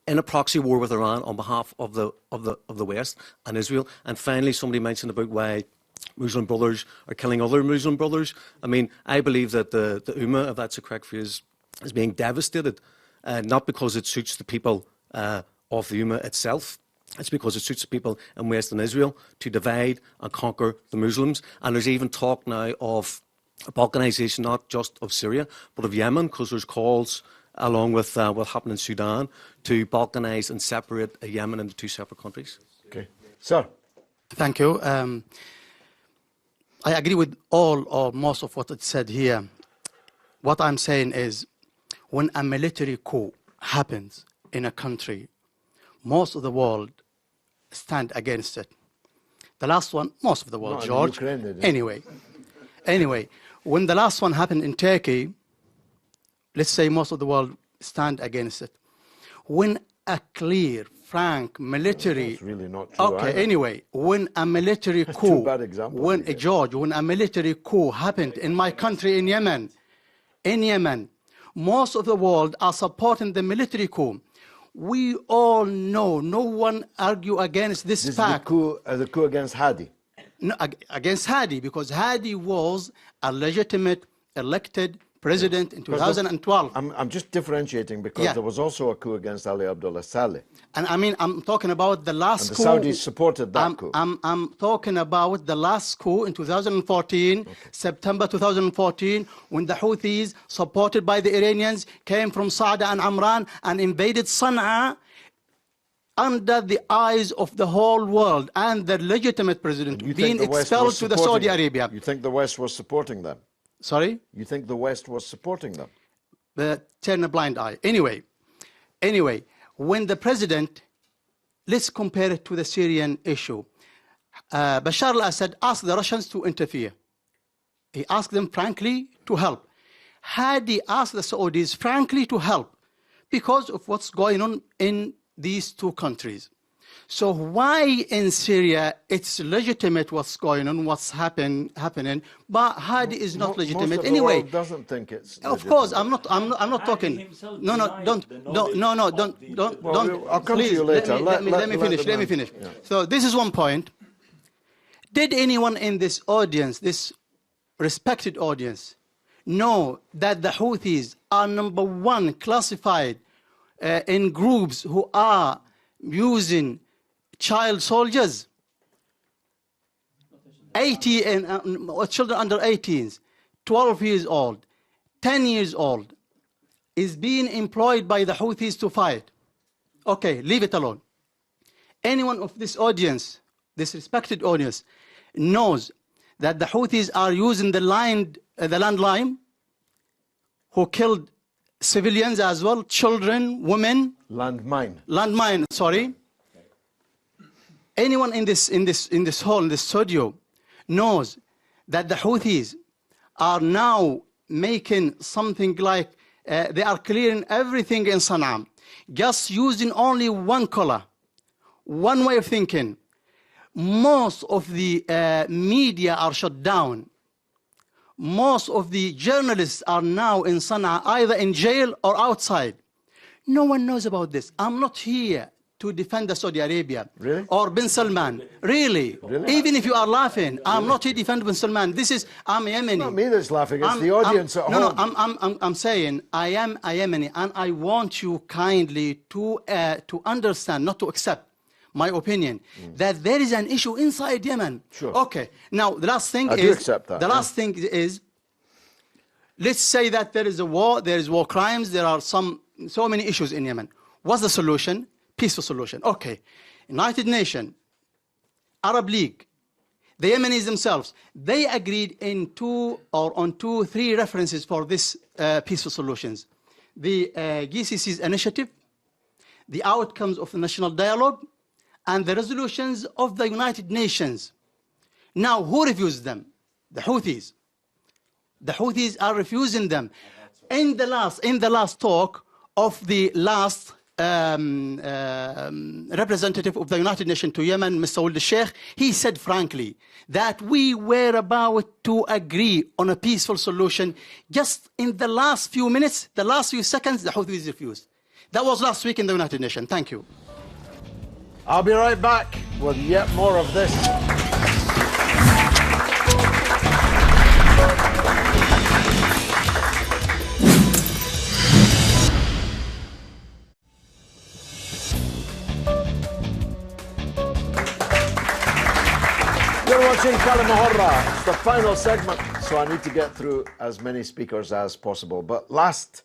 in a proxy war with Iran on behalf of the West and Israel. And finally, somebody mentioned about why Muslim brothers are killing other Muslim brothers. I mean, I believe that the Ummah, if that's a correct phrase, is being devastated, not because it suits the people of the Ummah itself. It's because it suits the people in Western Israel to divide and conquer the Muslims. And there's even talk now of balkanisation, not just of Syria, but of Yemen, because there's calls, along with what happened in Sudan, to balkanise and separate Yemen into two separate countries. Okay. Sir. Thank you. I agree with all or most of what it said here. What I'm saying is, when a military coup happens in a country, most of the world stand against it. The last one, most of the world, George. Anyway, when the last one happened in Turkey, let's say most of the world stand against it. When a clear, frank military... That's really not true. Okay, anyway, when a military coup... Two bad examples. When a military coup happened in my country, in Yemen, most of the world are supporting the military coup. We all know, no one argue against this fact. The coup against Hadi? No, against Hadi, because Hadi was a legitimate elected president in 2012. I'm just differentiating because there was also a coup against Ali Abdullah Saleh. And I mean, I'm talking about the last coup. And the Saudis supported that coup. I'm talking about the last coup in 2014, September 2014, when the Houthis, supported by the Iranians, came from Sa'da and Amran and invaded Sana'a under the eyes of the whole world and the legitimate president being expelled to the Saudi Arabia. You think the West was supporting them? Sorry? You think the West was supporting them? Turn a blind eye. Anyway, when the president, let's compare it to the Syrian issue. Bashar al-Assad asked the Russians to interfere. He asked them frankly to help. Hadi asked the Saudis frankly to help because of what's going on in these two countries. So why in Syria it's legitimate what's going on, what's happening, but Hadi is not legitimate most of anyway. The world doesn't think it's legitimate. Of course, I'm not talking. No, don't. I'll come to you later. Let me finish. Yeah. So this is one point. Did anyone in this audience, this respected audience, know that the Houthis are number one classified in groups who are using child soldiers? 80 and children under 18s, 12 years old, 10 years old, is being employed by the Houthis to fight. Okay, leave it alone. Anyone of this audience, this respected audience, knows that the Houthis are using the landline, who killed civilians as well, children, women. Landmine, sorry. Anyone in this hall, in this studio, knows that the Houthis are now making something like they are clearing everything in Sana'a, just using only one color, one way of thinking. Most of the media are shut down. Most of the journalists are now in Sana'a, either in jail or outside. No one knows about this. I'm not here to defend Saudi Arabia Really? or bin Salman. Really? Even if you are laughing, I'm not here to defend bin Salman. I'm Yemeni. Not me that's laughing, it's the audience at home. No, I'm saying I am a Yemeni, and I want you kindly to understand, not to accept my opinion, that there is an issue inside Yemen. Sure. Okay. Now, the last thing I do accept that, the last thing is, let's say that there is a war, there is war crimes, there are so many issues in Yemen. What's the solution? Peaceful solution. Okay. United Nations, Arab League, the Yemenis themselves, they agreed on three references for this peaceful solutions. The GCC's initiative, the outcomes of the national dialogue, and the resolutions of the United Nations. Now, who refused them? The Houthis. The Houthis are refusing them. In the last talk of the last representative of the United Nations to Yemen, Mr. Wald al-Sheikh, he said frankly that we were about to agree on a peaceful solution. Just in the last few minutes, the last few seconds, the Houthis refused. That was last week in the United Nations. Thank you. I'll be right back with yet more of this. You're watching كلمة حرة. It's the final segment, so I need to get through as many speakers as possible. But last,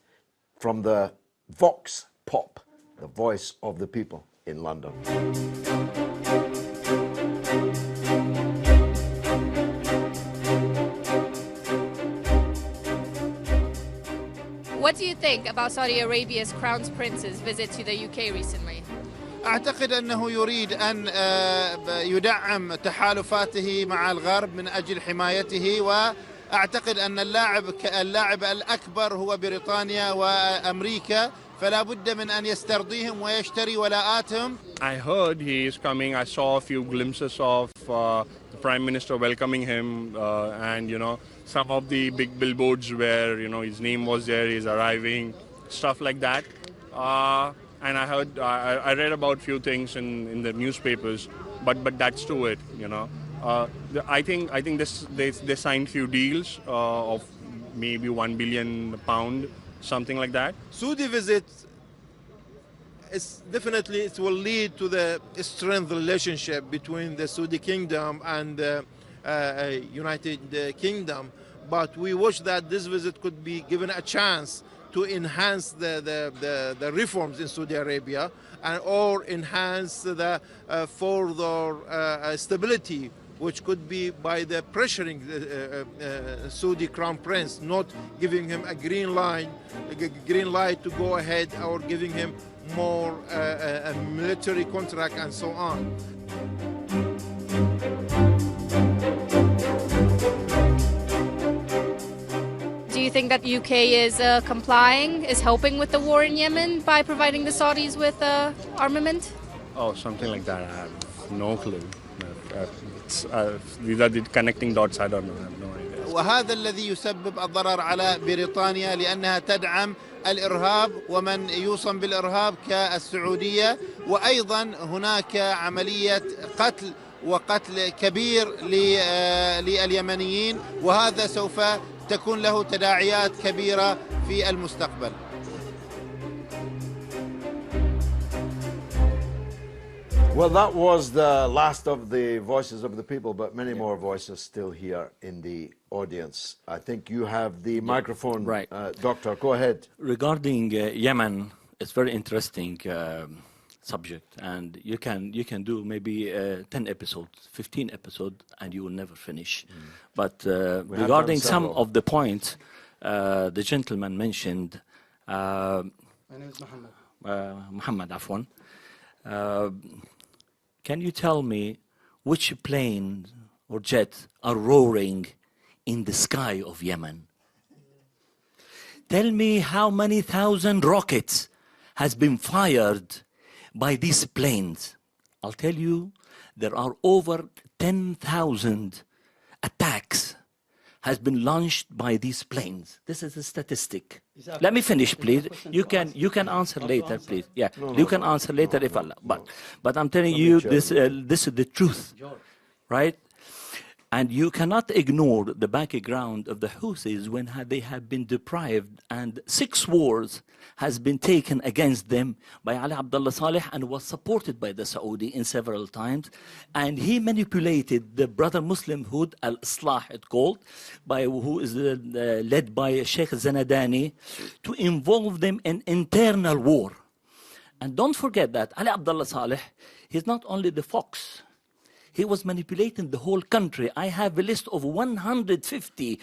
from the Vox Pop, the voice of the people in London. What do you think about Saudi Arabia's Crown Prince's visit to the UK recently? أعتقد أنه يريد أن يدعم تحالفاته مع الغرب من أجل حمايته، وأعتقد أن اللاعب الأكبر هو بريطانيا وأمريكا، فلا بد من أن يسترضيهم ويشتري ولاءاتهم. I heard he is coming. I saw a few glimpses of the Prime Minister welcoming him, and some of the big billboards where his name was there, he's arriving, stuff like that. And I heard, I read about few things in the newspapers, but that's to it. I think they signed few deals of maybe £1 billion, something like that. Saudi visit is definitely, it will lead to the strength relationship between the Saudi Kingdom and the United Kingdom. But we wish that this visit could be given a chance to enhance the reforms in Saudi Arabia or enhance the further stability, which could be by the pressuring the Saudi Crown Prince, not giving him a green light to go ahead, or giving him more a military contract and so on. Do you think that the UK is is helping with the war in Yemen by providing the Saudis with armament? Oh, something like that. I have no clue. These are the connecting dots. I don't know. I have no idea. وهذا الذي يسبب الضرر على بريطانيا، لأنها تدعم الإرهاب ومن يوصم بالإرهاب كالسعودية، وأيضا هناك عملية قتل كبير لليمنيين، وهذا سوف تكون له تداعيات كبيرة في المستقبل. Well, that was the last of the voices of the people, but many more voices still here in the audience. I think you have the microphone, right. Doctor. Go ahead. Regarding Yemen, it's very interesting subject, and you can do maybe 10 episodes, 15 episodes, and you will never finish. But regarding some of the points the gentleman mentioned, My name is Muhammad Afwan, can you tell me which planes or jets are roaring in the sky of Yemen? Tell me how many thousand rockets has been fired by these planes. I'll tell you, there are over 10,000 attacks has been launched by these planes. This is a statistic. Let me finish, please. You can answer later, please. Yeah, you can answer later if Allah. But I'm telling you, this is the truth, right? And you cannot ignore the background of the Houthis when they have been deprived, and 6 wars has been taken against them by Ali Abdullah Saleh and was supported by the Saudi in several times. And he manipulated the brother Muslimhood, Al-Islah it called, who is led by Sheikh Zanadani, to involve them in internal war. And don't forget that Ali Abdullah Saleh, he's not only the fox. He was manipulating the whole country. I have a list of 150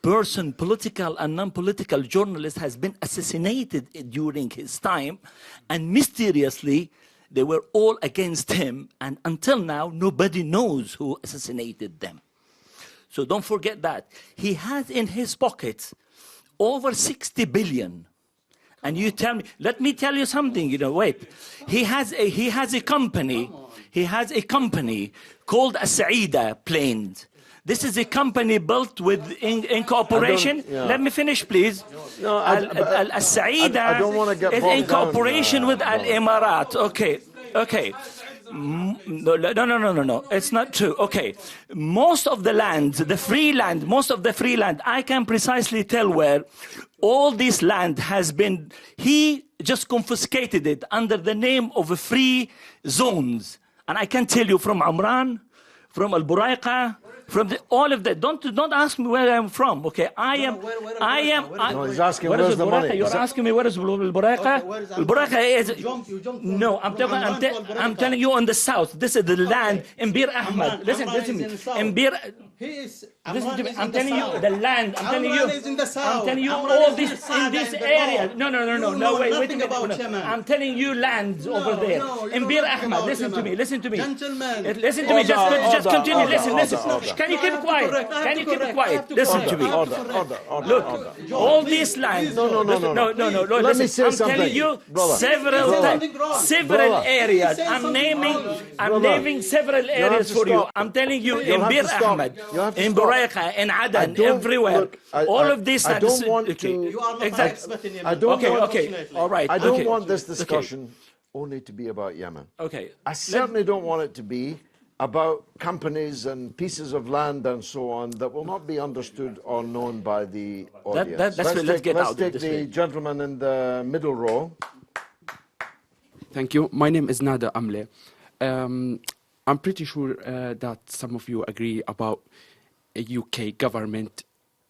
political and non-political journalists has been assassinated during his time, and mysteriously they were all against him, and until now nobody knows who assassinated them. So don't forget that. He has in his pockets over 60 billion. And you tell me, let me tell you something, wait. He has a company. He has a company called Saida Planes. This is a company built in cooperation. Let me finish, please. Saida is in cooperation with Al Emirat. Okay. No. It's not true. Okay. Most of the land, most of the free land, I can precisely tell where all this land has been. He just confiscated it under the name of free zones. And I can tell you from Amran, from Al-Buraiqa, from all of that. Don't ask me where I'm from. Okay, No, he's asking where's the money. You're asking me where is Al-Buraiqa? Al-Buraiqa is. No, I'm telling you on the south. This is the land in Bir Ahmad. Listen to me. In Bir. Listen to me. I'm telling you the land. I'm telling you all this in this area. No. Wait a minute. I'm telling you lands over there in Bir Ahmad. Listen to me. Listen to me. Just continue. Listen. Can you keep quiet? Listen to me. Look, all these lands. No. Let me say something. I'm telling you several areas. I'm naming several areas for you. I'm telling you in Bir Ahmad, in Buraiqa, in Adan, everywhere. All of these. I don't want to. You are exactly. Okay. All right. I don't want this discussion only to be about Yemen. Okay. I certainly don't want it to be about companies and pieces of land and so on that will not be understood or known by the audience. Let's take the gentleman in the middle row. Thank you. My name is Nada Amle. I'm pretty sure that some of you agree about a UK government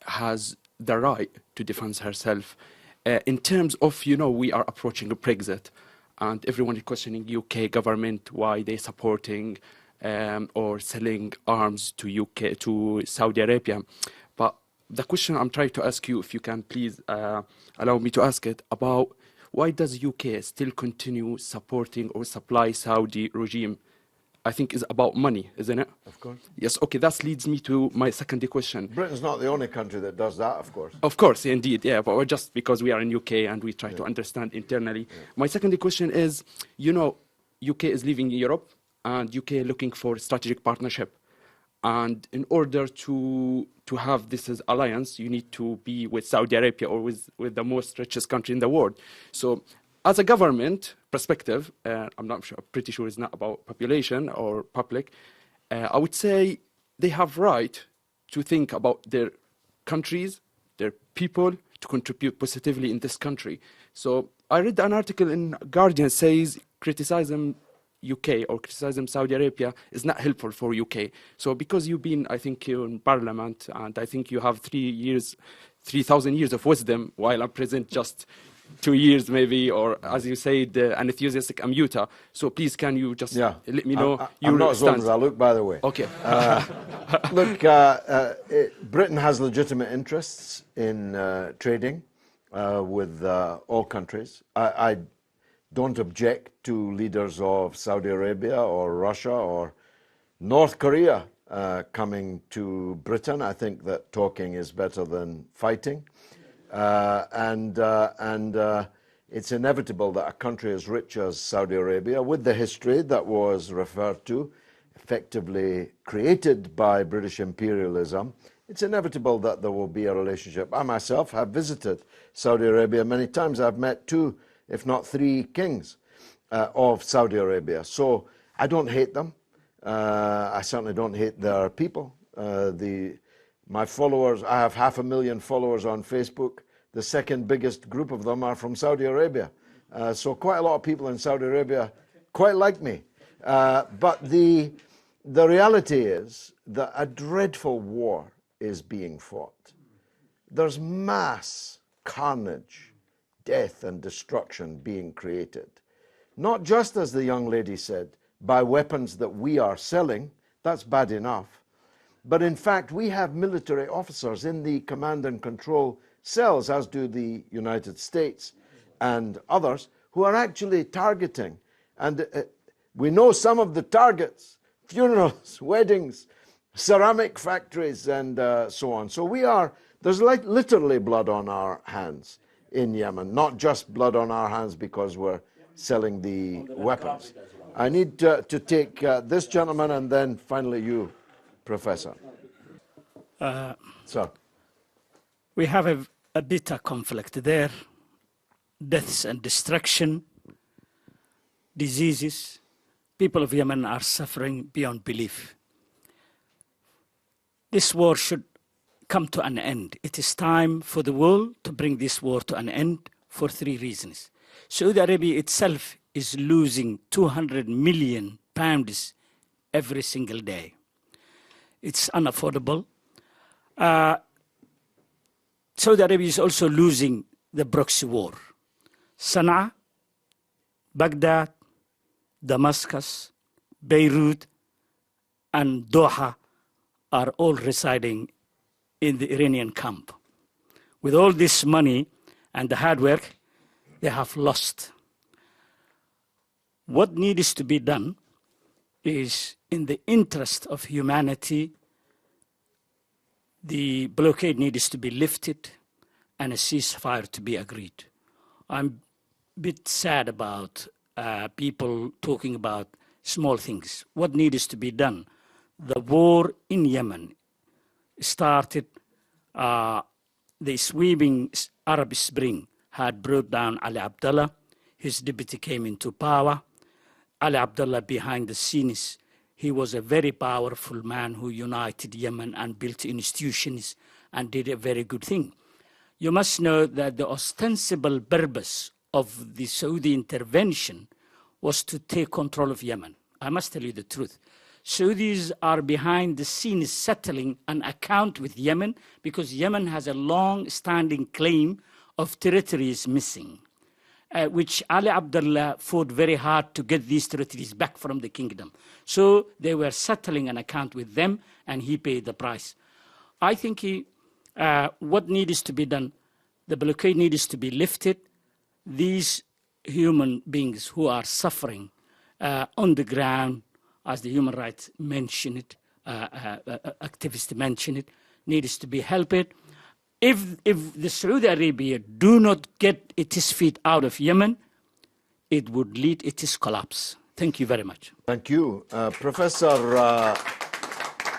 has the right to defend herself. In terms of, we are approaching a Brexit, and everyone is questioning UK government, why they're supporting or selling arms to Saudi Arabia. But the question I'm trying to ask you, if you can please allow me to ask it, about why does UK still continue supporting or supply Saudi regime? I think is about money, isn't it? Of course. Yes, okay, that leads me to my second question. Britain's not the only country that does that, of course. Of course, indeed, yeah, but we're just because we are in UK and we try to understand internally. Yeah. My second question is, UK is leaving Europe and UK looking for strategic partnership. And in order to have this as alliance, you need to be with Saudi Arabia or with the most richest country in the world. So as a government perspective, I'm pretty sure it's not about population or public, I would say they have right to think about their countries, their people, to contribute positively in this country. So I read an article in Guardian says criticizing UK or criticizing Saudi Arabia is not helpful for UK. So because you've been, I think, in Parliament, and I think you have 3,000 years of wisdom, while I'm present just 2 years maybe, or as you said, an enthusiastic Amuta. So please, can you just let me know I'm not as old as I look, by the way. Okay. Look, Britain has legitimate interests in trading with all countries. I don't object to leaders of Saudi Arabia or Russia or North Korea coming to Britain. I think that talking is better than fighting. And it's inevitable that a country as rich as Saudi Arabia, with the history that was referred to, effectively created by British imperialism, it's inevitable that there will be a relationship. I myself have visited Saudi Arabia many times. I've met 2, if not 3 kings of Saudi Arabia. So I don't hate them. I certainly don't hate their people. My followers, I have 500,000 followers on Facebook. The second biggest group of them are from Saudi Arabia. So quite a lot of people in Saudi Arabia quite like me. But the reality is that a dreadful war is being fought. There's mass carnage, death and destruction being created. Not just, as the young lady said, by weapons that we are selling. That's bad enough. But in fact, we have military officers in the command and control cells, as do the United States and others, who are actually targeting. And we know some of the targets: funerals, weddings, ceramic factories, and so on. So there's like literally blood on our hands in Yemen, not just blood on our hands because we're selling the weapons. I need to take this gentleman and then finally you, Professor. Sir. We have a bitter conflict there, deaths and destruction, diseases. People of Yemen are suffering beyond belief. This war should come to an end. It is time for the world to bring this war to an end for 3 reasons. Saudi Arabia itself is losing £200 million every single day. It's unaffordable. Saudi Arabia is also losing the proxy war. Sana'a, Baghdad, Damascus, Beirut, and Doha are all residing in the Iranian camp. With all this money and the hard work, they have lost. What needs to be done is, in the interest of humanity, the blockade needs to be lifted and a ceasefire to be agreed. I'm a bit sad about people talking about small things. What needs to be done? The war in Yemen started, the sweeping Arab Spring had brought down Ali Abdullah. His deputy came into power. Ali Abdullah behind the scenes, he was a very powerful man who united Yemen and built institutions and did a very good thing. You must know that the ostensible purpose of the Saudi intervention was to take control of Yemen. I must tell you the truth. Saudis are behind the scenes settling an account with Yemen because Yemen has a long-standing claim of territories missing, which Ali Abdullah fought very hard to get these territories back from the kingdom. So they were settling an account with them, and he paid the price. I think what needs to be done, the blockade needs to be lifted. These human beings who are suffering on the ground, as the human rights mention it, activists mention it, needs to be helped. If the Saudi Arabia do not get its feet out of Yemen, it would lead to its collapse. Thank you very much. Thank you. Professor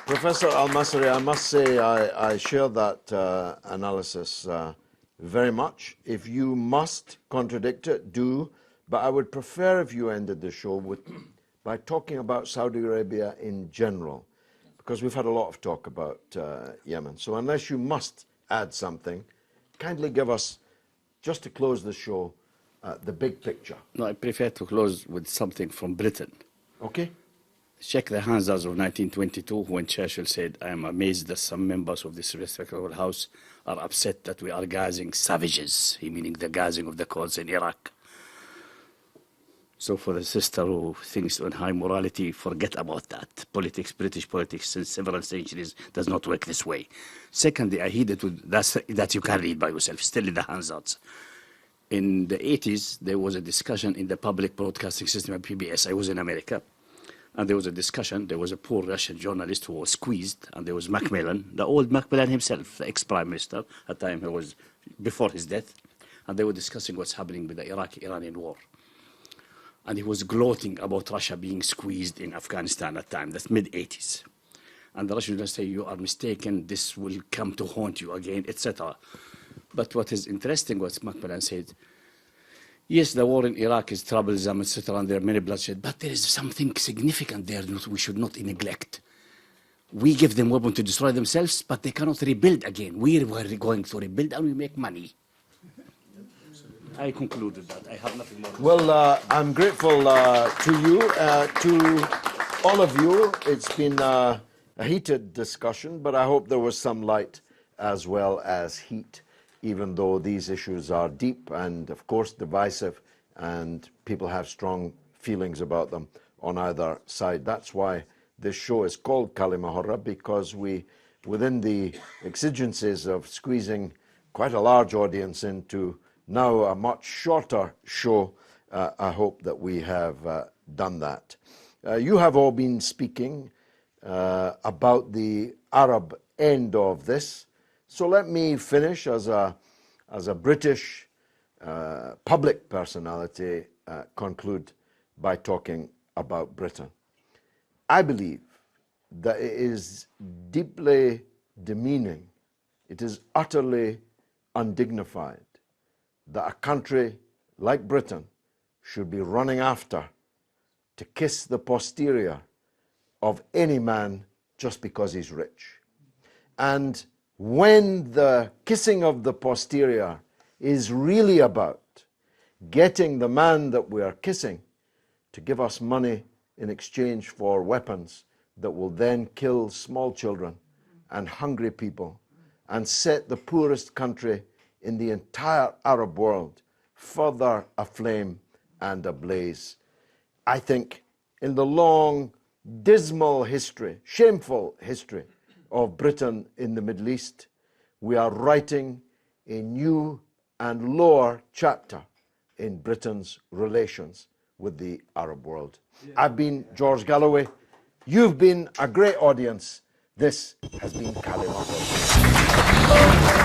Al-Masri, I must say I share that analysis very much. If you must contradict it, do. But I would prefer if you ended the show by talking about Saudi Arabia in general, because we've had a lot of talk about Yemen. So unless you must add something, kindly give us, just to close the show, the big picture. No, I prefer to close with something from Britain. Okay. Check the Hansards of 1922 when Churchill said, I am amazed that some members of this respectable house are upset that we are gassing savages, he meaning the gassing of the Kurds in Iraq. So for the sister who thinks on high morality, forget about that. Politics, British politics, since several centuries does not work this way. Secondly, I heeded that you can read by yourself, still in the Hansards. In the 80s, there was a discussion in the public broadcasting system at PBS. I was in America. And there was a discussion. There was a poor Russian journalist who was squeezed. And there was Macmillan, the old Macmillan himself, the ex-prime minister. At the time, he was before his death. And they were discussing what's happening with the Iraqi-Iranian war. And he was gloating about Russia being squeezed in Afghanistan at the time. That's mid-80s. And the Russians will say, you are mistaken, this will come to haunt you again, etc. But what is interesting, what Macmillan said, yes, the war in Iraq is troublesome, etc., and there are many bloodshed, but there is something significant there that we should not neglect. We give them weapons to destroy themselves, but they cannot rebuild again. We were going to rebuild and we make money. I concluded that. I have nothing more. Well, I'm grateful to you, to all of you. It's been a heated discussion, but I hope there was some light as well as heat, even though these issues are deep and, of course, divisive, and people have strong feelings about them on either side. That's why this show is called Kalima Hurra, because we, within the exigencies of squeezing quite a large audience into now a much shorter show, I hope that we have done that. You have all been speaking about the Arab end of this. So let me finish as a British public personality, conclude by talking about Britain. I believe that it is deeply demeaning, it is utterly undignified that a country like Britain should be running after to kiss the posterior of any man just because he's rich. And when the kissing of the posterior is really about getting the man that we are kissing to give us money in exchange for weapons that will then kill small children and hungry people and set the poorest country in the entire Arab world further aflame and ablaze. I think in the long, dismal history, shameful history of Britain in the Middle East, we are writing a new and lower chapter in Britain's relations with the Arab world. I've been George Galloway. You've been a great audience. This has been Kalima Hurra.